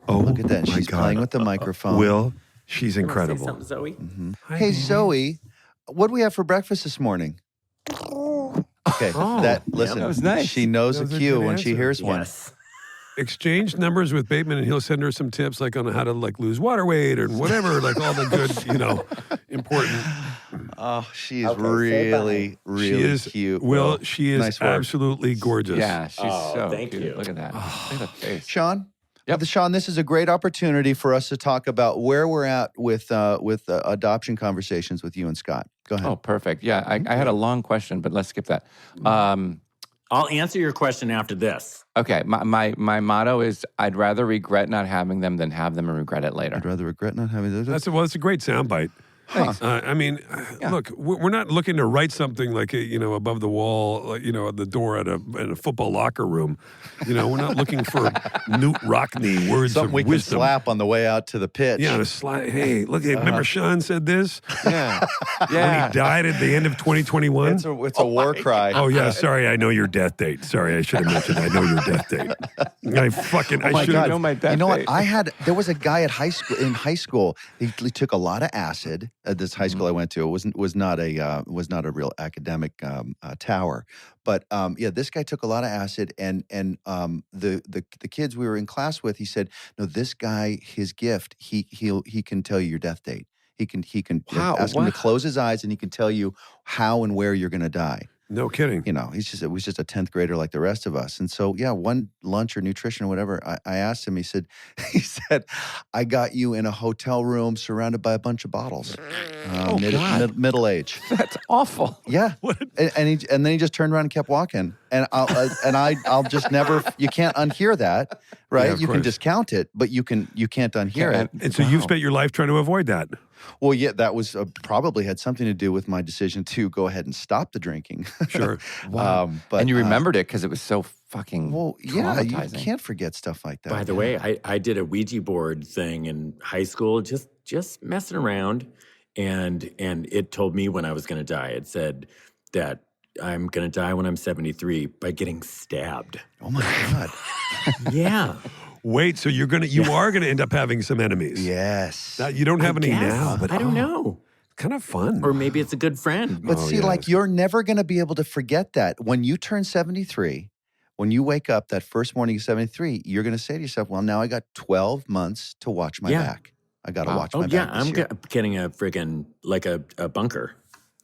Oh, Look at that. my She's God. playing with the microphone. Will, she's You wanna say incredible. something, Zoe? Hey, Zoe, what do we have for breakfast this morning? Okay, listen, that was nice. She knows That a was a cue good when she answer. hears one. Yes. Exchange numbers with Bateman, and he'll send her some tips like on how to like lose water weight or whatever, like all the good, important. Oh, she is Okay, say really, bye. really She is cute. Will, she is Nice work. absolutely gorgeous. Yeah, she's so thank cute. you. Look at that. Look at the face. Sean? Yep. Sean, this is a great opportunity for us to talk about where we're at with adoption conversations with you and Scott. Go ahead. Oh, perfect. Yeah, I had a long question, but let's skip that. I'll answer your question after this. Okay, my motto is I'd rather regret not having them than have them and regret it later. I'd rather regret not having those. That's a great soundbite. Thanks. I mean, look, we're not looking to write something like above the wall, like, at the door at a football locker room. We're not looking for Newt Rockney words Something of we can wisdom. slap on the way out to the pitch. Yeah, on a slide. Hey, look, remember Sean said this Yeah, when yeah. he died at the end of 2021? It's a war cry. Oh yeah, sorry, I know your death date. Sorry, I should have mentioned I know your death date. I my should God. have. know my death You know what? date. There was a guy in high school. He took a lot of acid at this high school I went to. It was not a real academic tower, but this guy took a lot of acid, and the kids we were in class with, he said, no, this guy, his gift, he can tell you your death date. He can Wow, ask him to what? close his eyes, and he can tell you how and where you're going to die. No kidding. It was just a 10th grader like the rest of us. And so, one lunch or nutrition or whatever, I asked him, he said, I got you in a hotel room surrounded by a bunch of bottles. God. Middle age. That's awful. Yeah. And then he just turned around and kept walking. And I'll just never, you can't unhear that, right? Yeah, of you can course. discount it, but you can't unhear it. And so you've spent your life trying to avoid that. Well, yeah, that was probably had something to do with my decision to go ahead and stop the drinking. Sure. Wow. But And you remembered it because it was so fucking well, yeah, you traumatizing. can't forget stuff like that. By the way, I did a Ouija board thing in high school, just messing around, and it told me when I was going to die. It said that I'm going to die when I'm 73 by getting stabbed. Oh my God. Yeah. Wait, so you are gonna end up having some enemies. Yes. You don't have any Guess. now, but I don't know. kind of fun. Or maybe it's a good friend. But Oh, see, yes. like you're never going to be able to forget that. When you turn 73, when you wake up that first morning of 73, you're going to say to yourself, well, now I got 12 months to watch my Yeah. back. I got to Wow. watch Oh my yeah, back this I'm year. getting a friggin' like a bunker.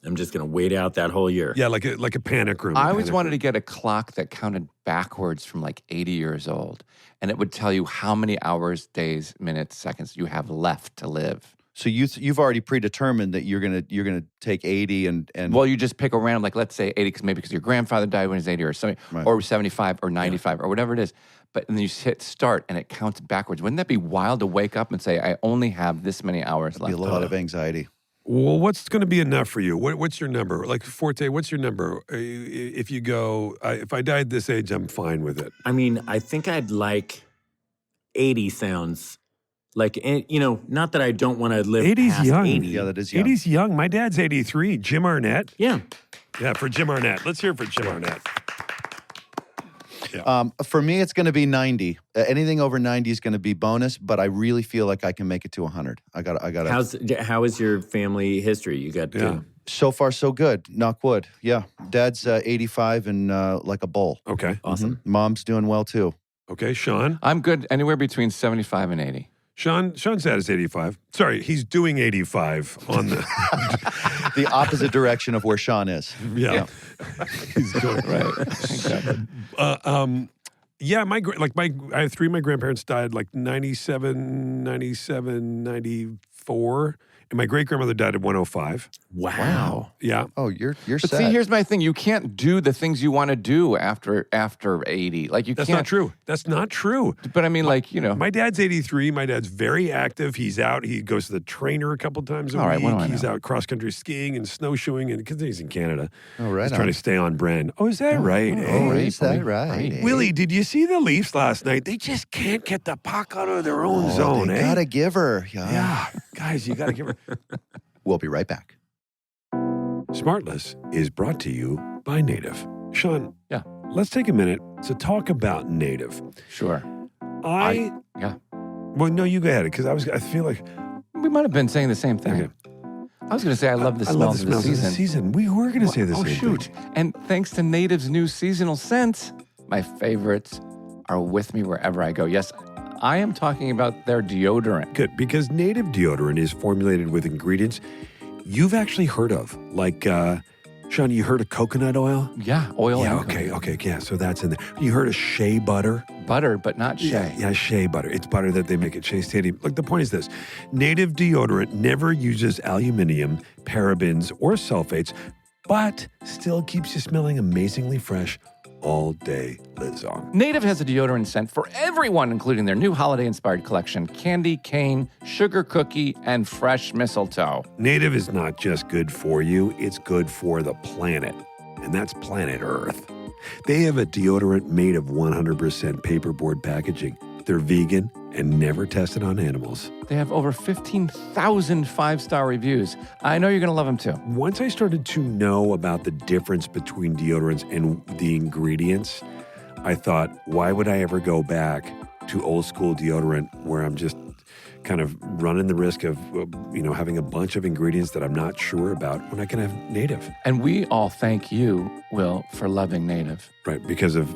I'm just gonna wait out that whole year. Yeah, like a panic room. I always wanted to get a clock that counted backwards from like 80 years old, and it would tell you how many hours, days, minutes, seconds you have left to live. So you've already predetermined that you're gonna take 80 and Well, you just pick a random, like let's say 80, because your grandfather died when he was 80 or something, Right. or 75 or 95 or whatever it is. But and then you hit start and it counts backwards. Wouldn't that be wild to wake up and say, I only have this many hours be left? a lot of anxiety. Well, what's going to be enough for you? What's your number? Like Forte, what's your number? If you go, if I died this age, I'm fine with it. I mean, I think I'd like 80 sounds like, not that I don't want to live 80's past young. 80. Yeah, that is young. 80's young. My dad's 83. Jim Arnett. Yeah. Yeah, for Jim Arnett. Let's hear it for Jim Arnett. For me, it's going to be 90. Anything over 90 is going to be bonus, but I really feel like I can make it to 100. I got. How is your family history? You got Yeah. So far, so good. Knock wood. Yeah, Dad's 85 and like a bull. Okay. awesome. Mom's doing well too. Okay, Sean. I'm good anywhere between 75 and 80. Sean's at his 85. Sorry, he's doing 85 on the The opposite direction of where Sean is. yeah. He's going Right. Exactly. Yeah, I have three of my grandparents died like 97, 94, and my great grandmother died at 105. Wow. Yeah. Oh, you're But set. see, here's my thing. You can't do the things you want to do after 80. Like you That's can't. not true. That's not true. But I mean, like, you know. My dad's 83. My dad's very active. He's out. He goes to the trainer a couple times a All right, week. what do I He's know? out cross-country skiing and snowshoeing, and because he's in Canada. Oh, right He's on. trying to stay on brand. Oh, is that right? Oh, eh? is that right? eh? Willie, did you see the Leafs last night? They just can't get the puck out of their own zone, They eh? gotta give her. Yeah, guys, you got to give her. We'll be right back. SmartLess is brought to you by Native. Sean, Yeah. let's take a minute to talk about Native. Sure. Yeah. Well, no, you go ahead, because I feel like We might have been saying the same thing. Okay. I was going to say I love the smells of the season. We were going to say the Oh, same shoot. thing. And thanks to Native's new seasonal scents, my favorites are with me wherever I go. Yes, I am talking about their deodorant. Good, because Native deodorant is formulated with ingredients you've actually heard of. Like, Sean, you heard of coconut oil? Yeah, oil Yeah, and okay, yeah, so that's in there. You heard of shea butter? butter, but not shea. Yeah, shea butter. It's butter that they make at Shea Stadium. Look, the point is this. Native deodorant never uses aluminum, parabens, or sulfates, but still keeps you smelling amazingly fresh all day long. Native has a deodorant scent for everyone, including their new holiday-inspired collection, candy cane, sugar cookie, and fresh mistletoe. Native is not just good for you, it's good for the planet, and that's planet Earth. They have a deodorant made of 100% paperboard packaging. They're vegan and never tested on animals. They have over 15,000 five-star reviews. I know you're going to love them too. Once I started to know about the difference between deodorants and the ingredients, I thought, why would I ever go back to old school deodorant where I'm just kind of running the risk of, having a bunch of ingredients that I'm not sure about when I can have Native. And we all thank you, Will, for loving Native. Right, because of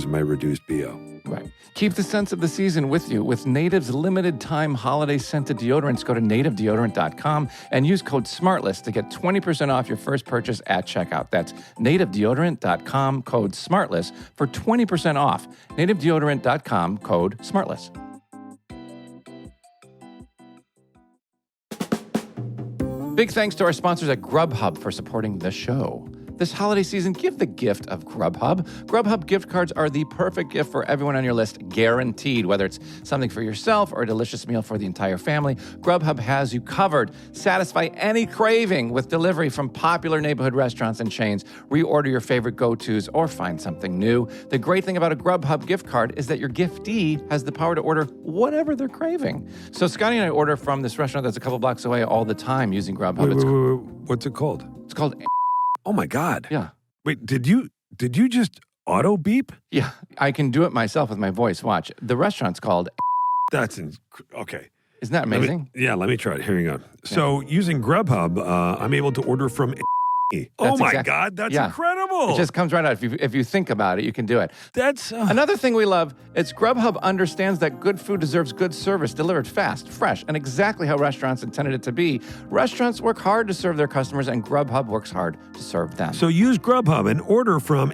my reduced BO. Right. Keep the sense of the season with you. With Native's limited time holiday scented deodorants, go to nativedeodorant.com and use code SmartLess to get 20% off your first purchase at checkout. That's nativedeodorant.com, code SmartLess for 20% off. Nativedeodorant.com, code SmartLess. Big thanks to our sponsors at Grubhub for supporting the show. This holiday season, give the gift of Grubhub. Grubhub gift cards are the perfect gift for everyone on your list, guaranteed. Whether it's something for yourself or a delicious meal for the entire family, Grubhub has you covered. Satisfy any craving with delivery from popular neighborhood restaurants and chains. Reorder your favorite go-tos or find something new. The great thing about a Grubhub gift card is that your giftee has the power to order whatever they're craving. So Scotty and I order from this restaurant that's a couple blocks away all the time using Grubhub. Wait. What's it called? It's called... Oh my God. Yeah. Wait, did you just auto beep? Yeah, I can do it myself with my voice. Watch. The restaurant's called... Okay. Isn't that amazing? Let me try it. Here you go. So using Grubhub, I'm able to order from... Oh my God, that's incredible. It just comes right out. If you think about it, you can do it. That's... Another thing we love is Grubhub understands that good food deserves good service, delivered fast, fresh, and exactly how restaurants intended it to be. Restaurants work hard to serve their customers, and Grubhub works hard to serve them. So use Grubhub and order from...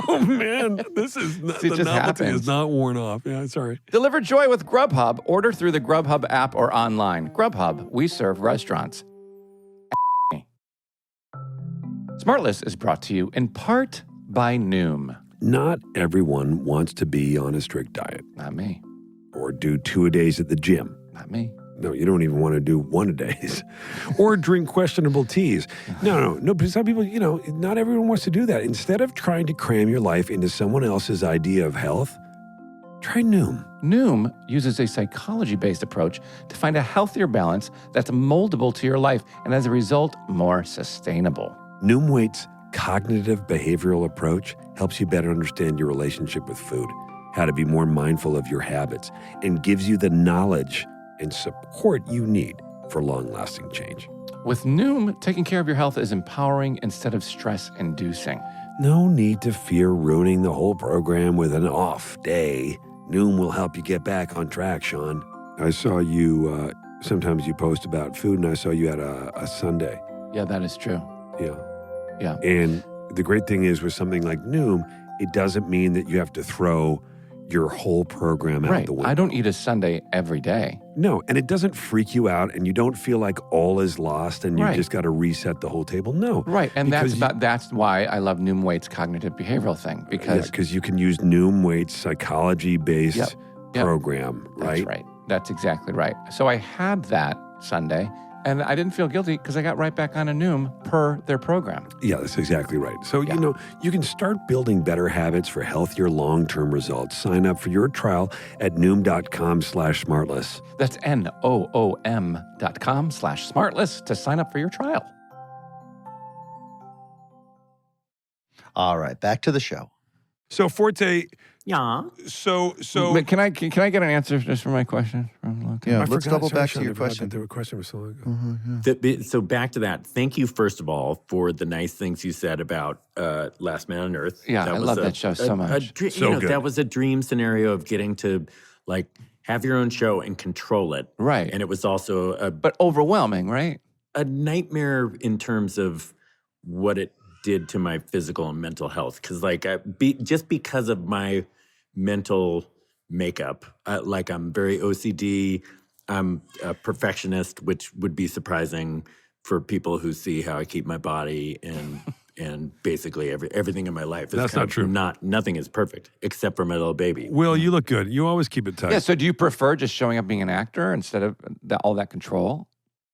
Oh man, this is not, See, it the just novelty happens. is not worn off. Yeah, sorry. Deliver joy with Grubhub. Order through the Grubhub app or online. Grubhub, we serve restaurants. SmartLess is brought to you in part by Noom. Not everyone wants to be on a strict diet Not me. or do 2-a-days at the gym. Not me. No, you don't even want to do 1-a-days or drink questionable teas. No, but some people, not everyone wants to do that. Instead of trying to cram your life into someone else's idea of health, try Noom. Noom uses a psychology-based approach to find a healthier balance that's moldable to your life and, as a result, more sustainable. Noom Weight's cognitive behavioral approach helps you better understand your relationship with food, how to be more mindful of your habits, and gives you the knowledge and support you need for long-lasting change. With Noom, taking care of your health is empowering instead of stress-inducing. No need to fear ruining the whole program with an off day. Noom will help you get back on track, Sean. I saw you, sometimes you post about food, and I saw you had a sundae. Yeah, that is true. Yeah. Yeah. And the great thing is with something like Noom, it doesn't mean that you have to throw your whole program out Right. the window. I don't eat a sundae every day. No, and it doesn't freak you out, and you don't feel like all is lost and you Right. just got to reset the whole table. No. Right. And Because that's why I love Noom Waite's cognitive behavioral thing, because because you can use Noom Waite's psychology-based Yep. program, right? That's right. That's exactly right. So I had that Sunday, and I didn't feel guilty because I got right back on a Noom per their program. Yeah, that's exactly right. So, Yeah. you know, you can start building better habits for healthier long-term results. Sign up for your trial at Noom.com/smartless. That's NOOM.com/smartless to sign up for your trial. All right, back to the show. So, Forte, Yeah. so But can I get an answer just for my question? Yeah, I let's forgot- double sorry, back Sean, to your I forgot question. that the question was so long ago. So back to that. Thank you, first of all, for the nice things you said about Last Man on Earth. Yeah, That I was love that show so much. So good. That was a dream scenario of getting to like have your own show and control it. Right. And it was also But overwhelming, right? a nightmare in terms of what it did to my physical and mental health. Because like just because of my mental makeup, like I'm very OCD. I'm a perfectionist, which would be surprising for people who see how I keep my body and basically everything in my life. Is That's kind not of true. Nothing is perfect except for my little baby. Will, you look good. You always keep it tight. Yeah. So do you prefer just showing up being an actor instead of all that control?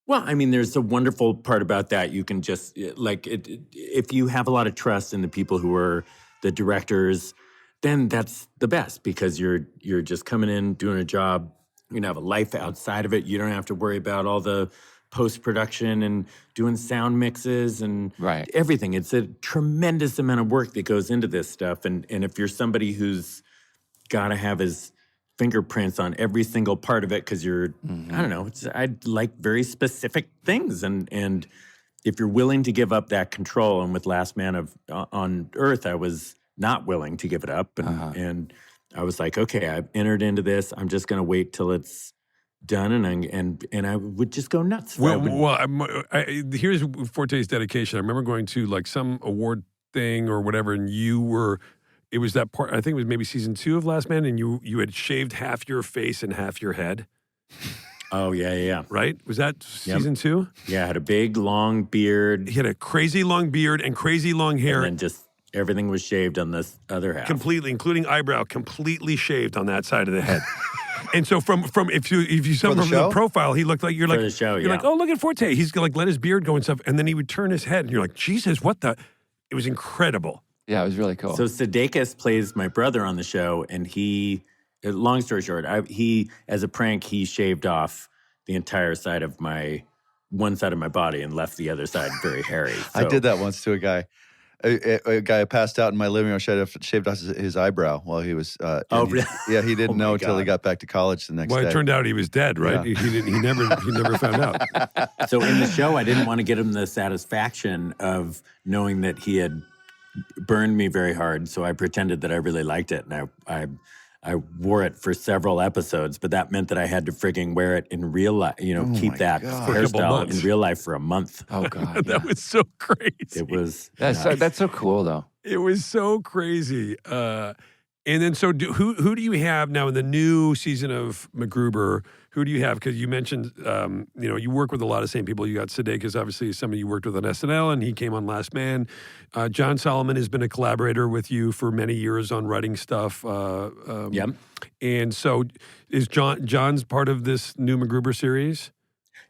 Well, I mean, there's a wonderful part about that. You can just like if you have a lot of trust in the people who are the directors, then that's the best because you're just coming in doing a job. You have a life outside of it. You don't have to worry about all the post-production and doing sound mixes and Right. everything. It's a tremendous amount of work that goes into this stuff. And if you're somebody who's got to have his fingerprints on every single part of it because you're, I don't know, I like very specific things. And if you're willing to give up that control, and with Last Man on Earth, I was not willing to give it up. And I was like, okay, I've entered into this. I'm just going to wait till it's done, and I would just go nuts. Here's Forte's dedication. I remember going to like some award thing or whatever, and it was that part, I think it was maybe season 2 of Last Man, and you had shaved half your face and half your head. Oh, yeah. Right? Was that season 2? Yeah, I had a big, long beard. He had a crazy long beard and crazy long hair. And then just everything was shaved on this other half. Completely, including eyebrow, completely shaved on that side of the head. And so from if you saw him from the profile, he looked like you're For the show, like, oh, look at Forte. He's gonna like let his beard go and stuff, and then he would turn his head, and you're like, Jesus, what the? It was incredible. Yeah, it was really cool. So Sudeikis plays my brother on the show, and he, long story short, he as a prank, he shaved off the entire side of one side of my body and left the other side very hairy. So, I did that once to a guy. A guy passed out in my living room, shaved off his eyebrow while he was. Really? He didn't know until he got back to college the next day. Well, it turned out he was dead, right? Yeah. He never found out. So in the show, I didn't want to get him the satisfaction of knowing that he had burned me very hard. So I pretended that I really liked it, and I wore it for several episodes. But that meant that I had to frigging wear it in real life. Keep that hairstyle in real life for a month. Oh God, That was so crazy. It was that's so cool though. It was so crazy. And then, so who do you have now in the new season of MacGruber? Who do you have? Because you mentioned, you work with a lot of same people. You got Sudeikis, obviously, somebody you worked with on SNL, and he came on Last Man. John Solomon has been a collaborator with you for many years on writing stuff. Yep. And so, is John's part of this new MacGruber series?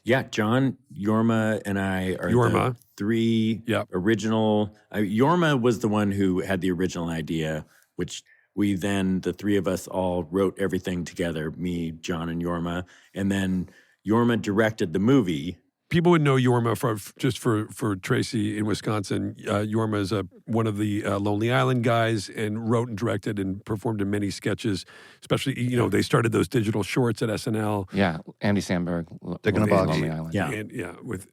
Yeah, John, Yorma, and I are the 3 original. Yorma was the one who had the original idea, which we then, the 3 of us all wrote everything together, me, John, and Yorma. And then Yorma directed the movie. People would know Yorma for Tracy in Wisconsin. Yorma is one of the Lonely Island guys and wrote and directed and performed in many sketches, especially, they started those digital shorts at SNL. Yeah, Andy Samberg, Dick in a Box. Lonely Island. Yeah. With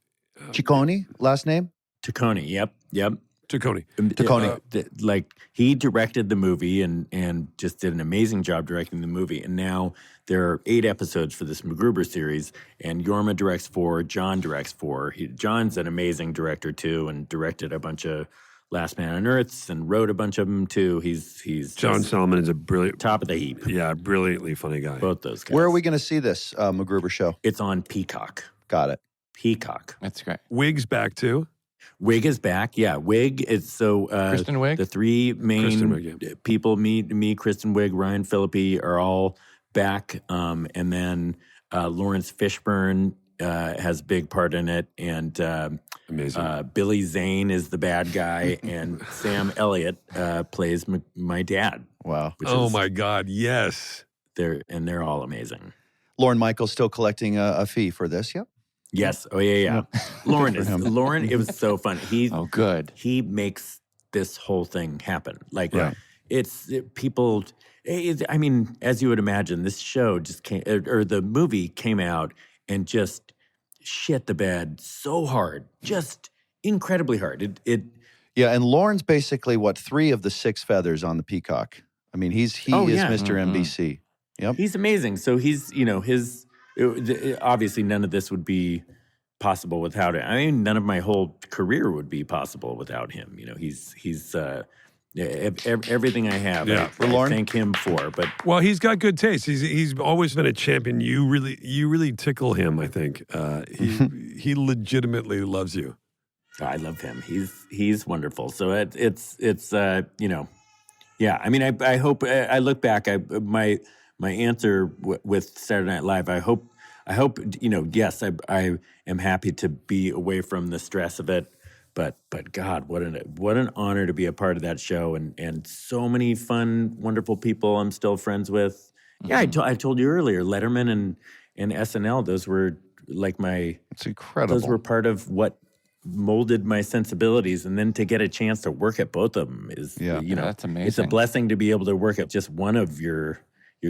Ciccone, last name? Taccone, yep. Taccone. Like he directed the movie and just did an amazing job directing the movie. And now there are 8 episodes for this MacGruber series, and Jorma directs 4, John directs 4. John's an amazing director too, and directed a bunch of Last Man on Earths and wrote a bunch of them too. He's John Solomon is a brilliant, top of the heap. Yeah, brilliantly funny guy. Both those guys. Where are we going to see this MacGruber show? It's on Peacock. Got it. Peacock. That's great. Wig's back too. Wig is back. Yeah, Wig is so. Kristen Wiig? The 3 main Wiig, people, me, Kristen Wiig, Ryan Phillippe, are all back. And then Lawrence Fishburne has a big part in it. And Amazing. Billy Zane is the bad guy. And Sam Elliott plays my dad. Wow. Oh, my God. Yes. They're all amazing. Lorne Michaels still collecting a fee for this, yep. Yes. Oh, yeah. Lauren, it was so fun. Good. He makes this whole thing happen. Like, Right. people, I mean, as you would imagine, this show just came, or the movie came out and just shit the bed so hard, just incredibly hard. Yeah, and Lorne's basically, 3 of the 6 feathers on the Peacock. I mean, he is Mr. NBC. Yep. He's amazing. So he's, obviously none of this would be possible without it. I mean, none of my whole career would be possible without him. He's everything I have. Yeah. I thank him for. But well, he's got good taste. He's always been a champion. You really tickle him. I think he legitimately loves you. I love him. He's wonderful. So it's yeah. I mean, I hope I look back. My answer with Saturday Night Live, I hope, yes, I am happy to be away from the stress of it, but God, what an honor to be a part of that show, and so many fun, wonderful people I'm still friends with. Mm-hmm. Yeah, I told you earlier, Letterman and SNL, those were like it's incredible. Those were part of what molded my sensibilities, and then to get a chance to work at both of them is, that's amazing. It's a blessing to be able to work at just one of your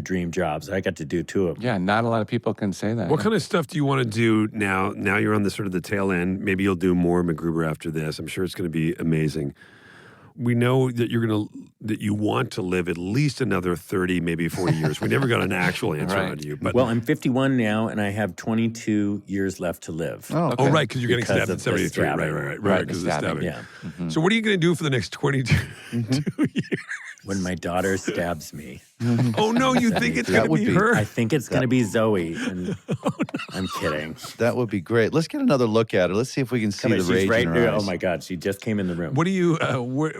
dream jobs. I got to do 2 of them. Yeah, not a lot of people can say that. What kind of stuff do you want to do now? Now you're on the sort of the tail end. Maybe you'll do more MacGruber after this. I'm sure it's going to be amazing. We know that that you want to live at least another 30, maybe 40 years. We never got an actual answer out of you. But well, I'm 51 now, and I have 22 years left to live. Oh, okay. Right, because you're getting stabbed at 73. Right, because of the stabbing. Yeah. Mm-hmm. So what are you going to do for the next 22 years? When my daughter stabs me. Oh, no, you think it's going to be her? I think it's going to be Zoe. And I'm kidding. That would be great. Let's get another look at her. Let's see if we can see the rage in her eyes. Oh, my God. She just came in the room. What do you,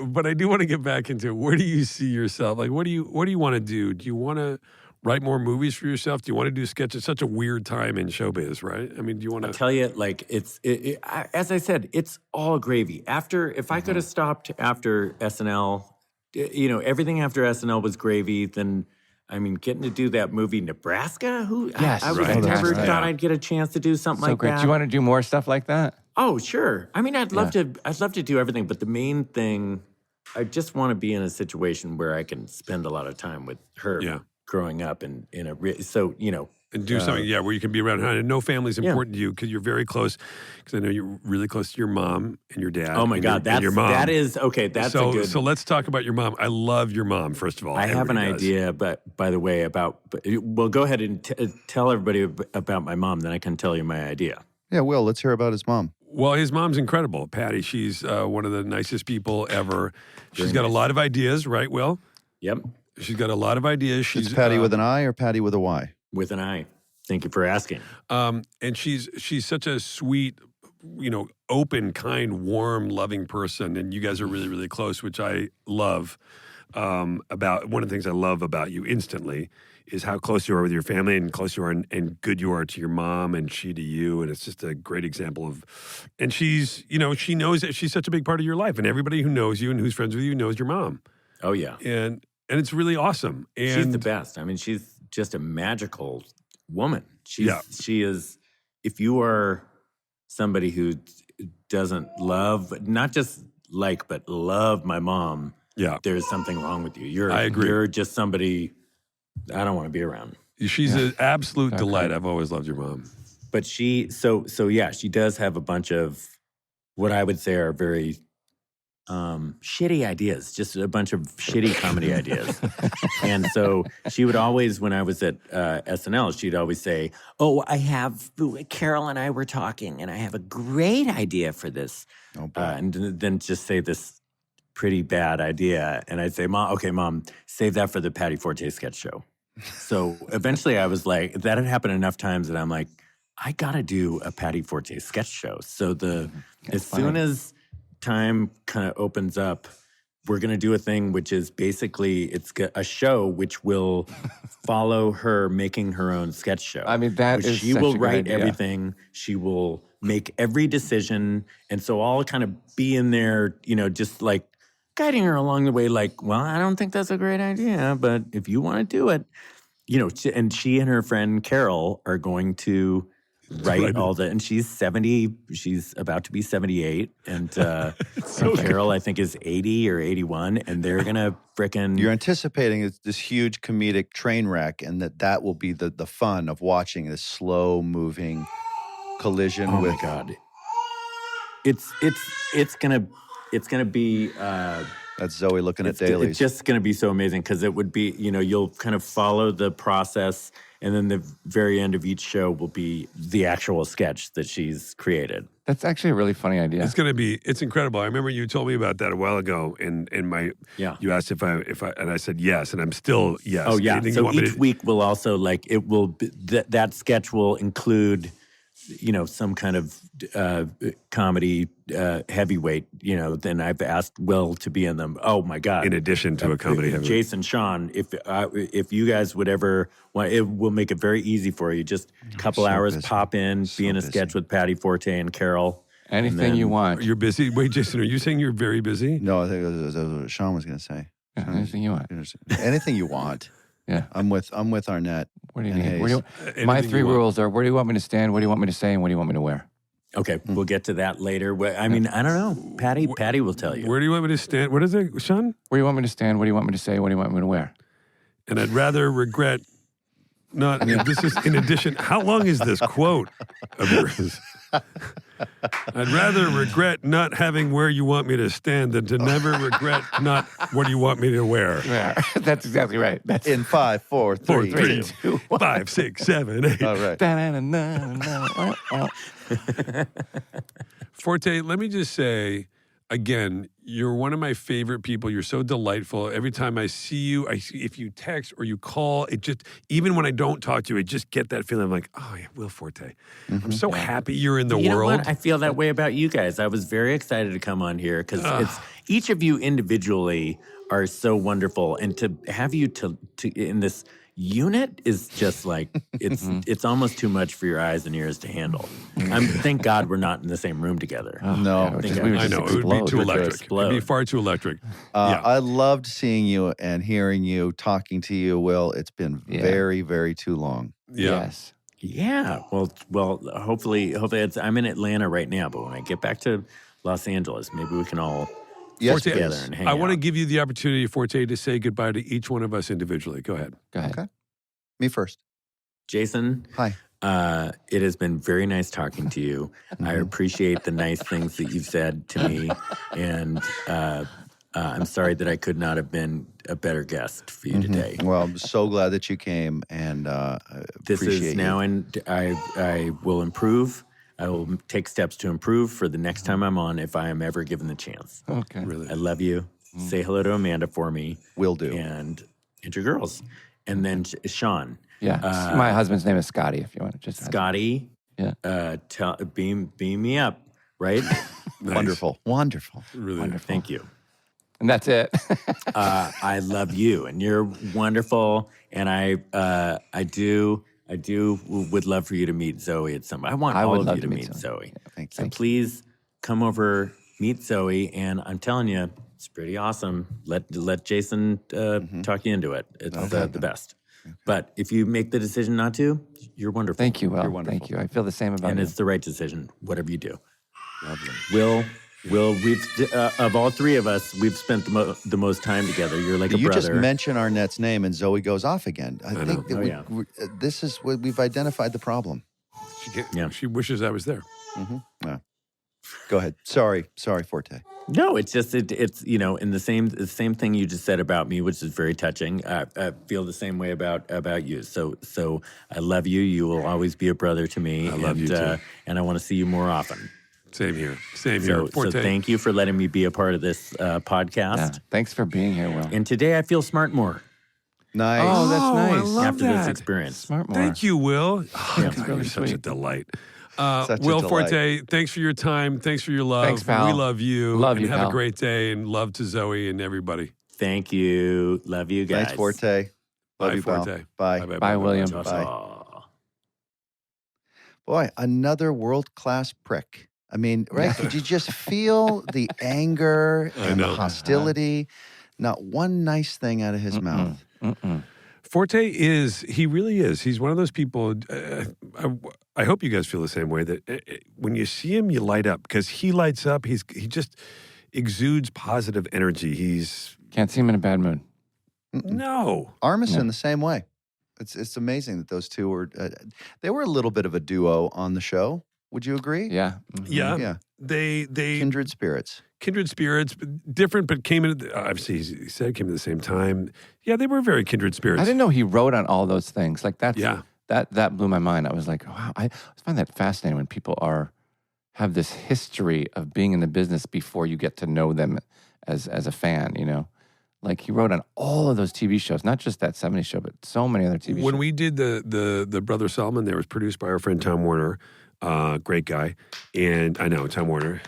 but I do want to get back into, where do you see yourself? Like, what do you want to do? Do you want to write more movies for yourself? Do you want to do sketches? It's such a weird time in showbiz, right? I mean, do you want to? I'll tell you, like, as I said, it's all gravy. If I could have stopped after SNL, everything after SNL was gravy, then, I mean, getting to do that movie Nebraska, Yes, I would have never thought I'd get a chance to do something like great. that. Do you want to do more stuff like that? Oh, sure. I mean, I'd love to do everything, but the main thing, I just want to be in a situation where I can spend a lot of time with her growing up and and do something, where you can be around her. And no family's important to you because you're very close. Because I know you're really close to your mom and your dad. Oh my God, your mom. that is okay. That's so, a good. So let's talk about your mom. I love your mom. First of all, I have an idea, but by the way, well, go ahead and tell everybody about my mom. Then I can tell you my idea. Yeah, Will, let's hear about his mom. Well, his mom's incredible, Patty. She's one of the nicest people ever. She's got a lot of ideas, right, Will? Yep. She's got a lot of ideas. She's Patty with an I or Patty with a Y? With an I. Thank you for asking. And she's such a sweet, open, kind, warm, loving person. And you guys are really, really close, which I love. About one of the things I love about you instantly is how close you are with your family and close you are and good you are to your mom and she to you. And it's just a great example of, and she's, she knows that she's such a big part of your life. And everybody who knows you and who's friends with you knows your mom. Oh, yeah. And it's really awesome. And she's the best. I mean, she's just a magical woman. She is, if you are somebody who doesn't love, not just like, but love my mom, there's something wrong with you. I agree. You're just somebody I don't want to be around. She's an absolute delight. I've always loved your mom. But she does have a bunch of what I would say are very shitty ideas, just a bunch of shitty comedy ideas. And so she would always, when I was at SNL, she'd always say, "Oh, Carol and I were talking, and I have a great idea for this." And then just say this pretty bad idea. And I'd say, Mom, save that for the Patty Forte sketch show. So eventually I was like, that had happened enough times that I'm like, I got to do a Patty Forte sketch show. So soon as time kind of opens up, we're going to do a thing which is basically it's a show which will follow her making her own sketch show. I mean, she will write everything. She will make every decision. And so I'll kind of be in there, just like guiding her along the way, like, well, I don't think that's a great idea, but if you want to do it, and she and her friend Carol are going to write all and she's 70, she's about to be 78, and Carol, I think, is 80 or 81, and they're going to frickin'... You're anticipating this huge comedic train wreck, and that will be the fun of watching this slow-moving collision with... Oh, my God. It's gonna be... That's Zoe looking at dailies. It's just going to be so amazing because it would be, you'll kind of follow the process, and then the very end of each show will be the actual sketch that she's created. That's actually a really funny idea. It's incredible. I remember you told me about that a while ago, and you asked if I, and I said yes, and I'm still yes. Oh yeah. So each week will also that sketch will include, some kind of comedy heavyweight, then I've asked Will to be in them. Oh my God. In addition to a comedy heavyweight. Jason, Sean, if you guys would ever want, it will make it very easy for you. Just a couple hours, busy. Pop in, be in a sketch with Patty Forte and Carol. Anything you want. You're busy? Wait, Jason, are you saying you're very busy? No, I think that was what Sean was going to say. Yeah, anything you want. Anything you want. Yeah. I'm with Arnett. What do you need? My 3 rules are: where do you want me to stand? What do you want me to say? And what do you want me to wear? Okay, we'll get to that later. I mean, I don't know. Patty will tell you. Where do you want me to stand? What is it, Sean? Where do you want me to stand? What do you want me to say? What do you want me to wear? And I'd rather regret not. This is in addition. How long is this quote of yours? I'd rather regret not having where you want me to stand than to never regret not what you want me to wear. Yeah, that's exactly right. That's in 5, 4, 3, 2, 5, 6, 7, 8. All right. Forte, let me just say, again, you're one of my favorite people. You're so delightful. Every time I see you, if you text or you call, it just, even when I don't talk to you, I just get that feeling. I'm like, oh yeah, Will Forte. Mm-hmm. I'm so happy you're in the world. You know what? I feel that way about you guys. I was very excited to come on here because it's each of you individually are so wonderful, and to have you to in this unit is just like it's almost too much for your eyes and ears to handle. Thank God we're not in the same room together. No, I know it would be too electric. It'd be far too electric. I loved seeing you and hearing you, talking to you, Will. It's been very, very too long. Yes. Yeah. Well. Hopefully, I'm in Atlanta right now, but when I get back to Los Angeles, maybe we can all. Forte, together and hang out. I want to give you the opportunity, Forte, to say goodbye to each one of us individually. Go ahead. Okay. Me first. Jason. Hi. It has been very nice talking to you. I appreciate the nice things that you've said to me, and I'm sorry that I could not have been a better guest for you today. Well, I'm so glad that you came, and this is now, and I will improve. I will take steps to improve for the next time I'm on if I am ever given the chance. Okay. Really? I love you. Say hello to Amanda for me. Will do. And your girls. And then Sean. Yeah. My husband's name is Scotty, if you want to just Scotty. Yeah. Beam me up, right? Nice. Wonderful. Really wonderful. Thank you. And that's it. I love you, and you're wonderful. And I would love for you to meet Zoe at some. I want all of you to meet Zoe. Yeah, thank so you. Please come over, meet Zoe, and I'm telling you, it's pretty awesome. Let Jason talk you into it. It's the best. Okay. But if you make the decision not to, you're wonderful. Thank you, Will. You're wonderful. Thank you. I feel the same about and you. And it's the right decision, whatever you do. Lovely. Will, we've of all 3 of us, we've spent the most time together. You're like a brother. You just mention Arnett's name and Zoe goes off again. I think that this is what we've identified the problem. She wishes I was there. Yeah. Go ahead. Sorry, Forte. No, it's just it's in the same thing you just said about me, which is very touching. I feel the same way about you. So I love you. You will always be a brother to me. I love you too. And I want to see you more often. Same here. Same here. So Forte. thank you for letting me be a part of this podcast. Yeah. Thanks for being here, Will. And today I feel smart more Nice. Oh, that's I nice. love after that. this experience. Smart more. Thank you, Will. Oh, Yeah, God, it's really you're such a sweet. delight. Such a Will delight. Forte, thanks for your time. Thanks for your love. Thanks, pal. We love you. Love and you, have pal. a great day, and love to Zoe and everybody. Thank you. Love you guys. Thanks, Forte. Love Bye, you, pal. Forte. Bye. Bye, William. Ta-ta. Boy, another world-class prick. I mean, right? Did you just feel the anger I and the know. hostility? Not one nice thing out of his mouth. Forte he really is. He's one of those people. I hope you guys feel the same way that when you see him, you light up because he lights up. He just exudes positive energy. Can't see him in a bad mood. No. Armisen the same way. It's amazing that those two were. They were a little bit of a duo on the show. Would you agree? Yeah. Mhm. Yeah. Yeah. They Kindred spirits. kindred spirits, different, but came in. Obviously, he said came at the same time. Yeah, they were very kindred spirits. I didn't know he wrote on all those things. Like that's Yeah. that blew my mind. I was like, wow, I find that fascinating when people have this history of being in the business before you get to know them as a fan, you know? Like he wrote on all of those TV shows, not just that 70s show, but so many other TV shows. When we did the Brother Solomon, there was produced by our friend Tom Warner, great guy, and I know Tom Warner,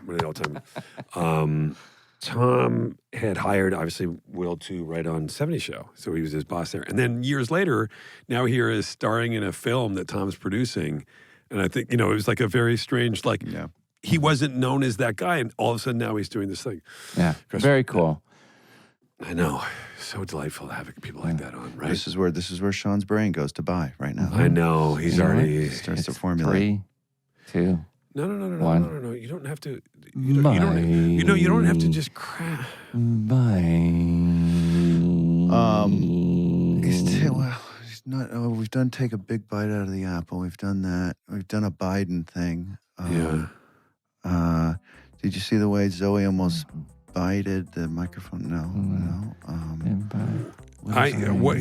one of the all-time. Tom had hired obviously Will to write on 70s show, so he was his boss there. And then years later, now here is starring in a film that Tom's producing, and I think it was like a very strange he wasn't known as that guy, and all of a sudden now he's doing this thing. Yeah, very cool. I know. So delightful to have people like that on, right? This is where Sean's brain goes to buy right now. I know. He's You know already what? starts to It's formulate. 3, 2. No. You don't have to. You don't have to just cry. He's not. Oh, we've done take a big bite out of the apple. We've done that. We've done a Biden thing. Did you see the way Zoe almost bited the microphone? No.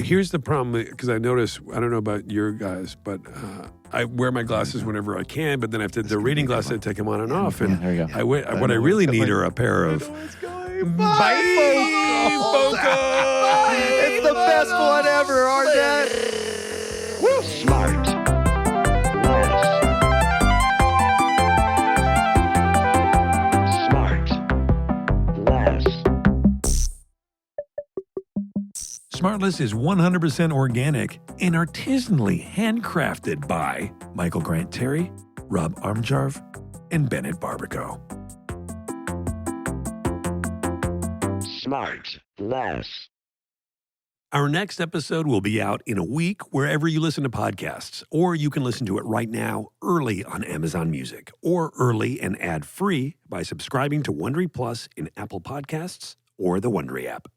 Here's the problem, because I notice, I don't know about your guys, but I wear my glasses whenever I can, but then I have to, the reading glasses, I take them on and off. And there you go. what I really need are a pair of. Bye, It's the best one ever, Arnett. SmartLess is 100% organic and artisanally handcrafted by Michael Grant Terry, Rob Armjarv, and Bennett Barbaco. SmartLess. Our next episode will be out in a week wherever you listen to podcasts, or you can listen to it right now early on Amazon Music, or early and ad-free by subscribing to Wondery Plus in Apple Podcasts or the Wondery app.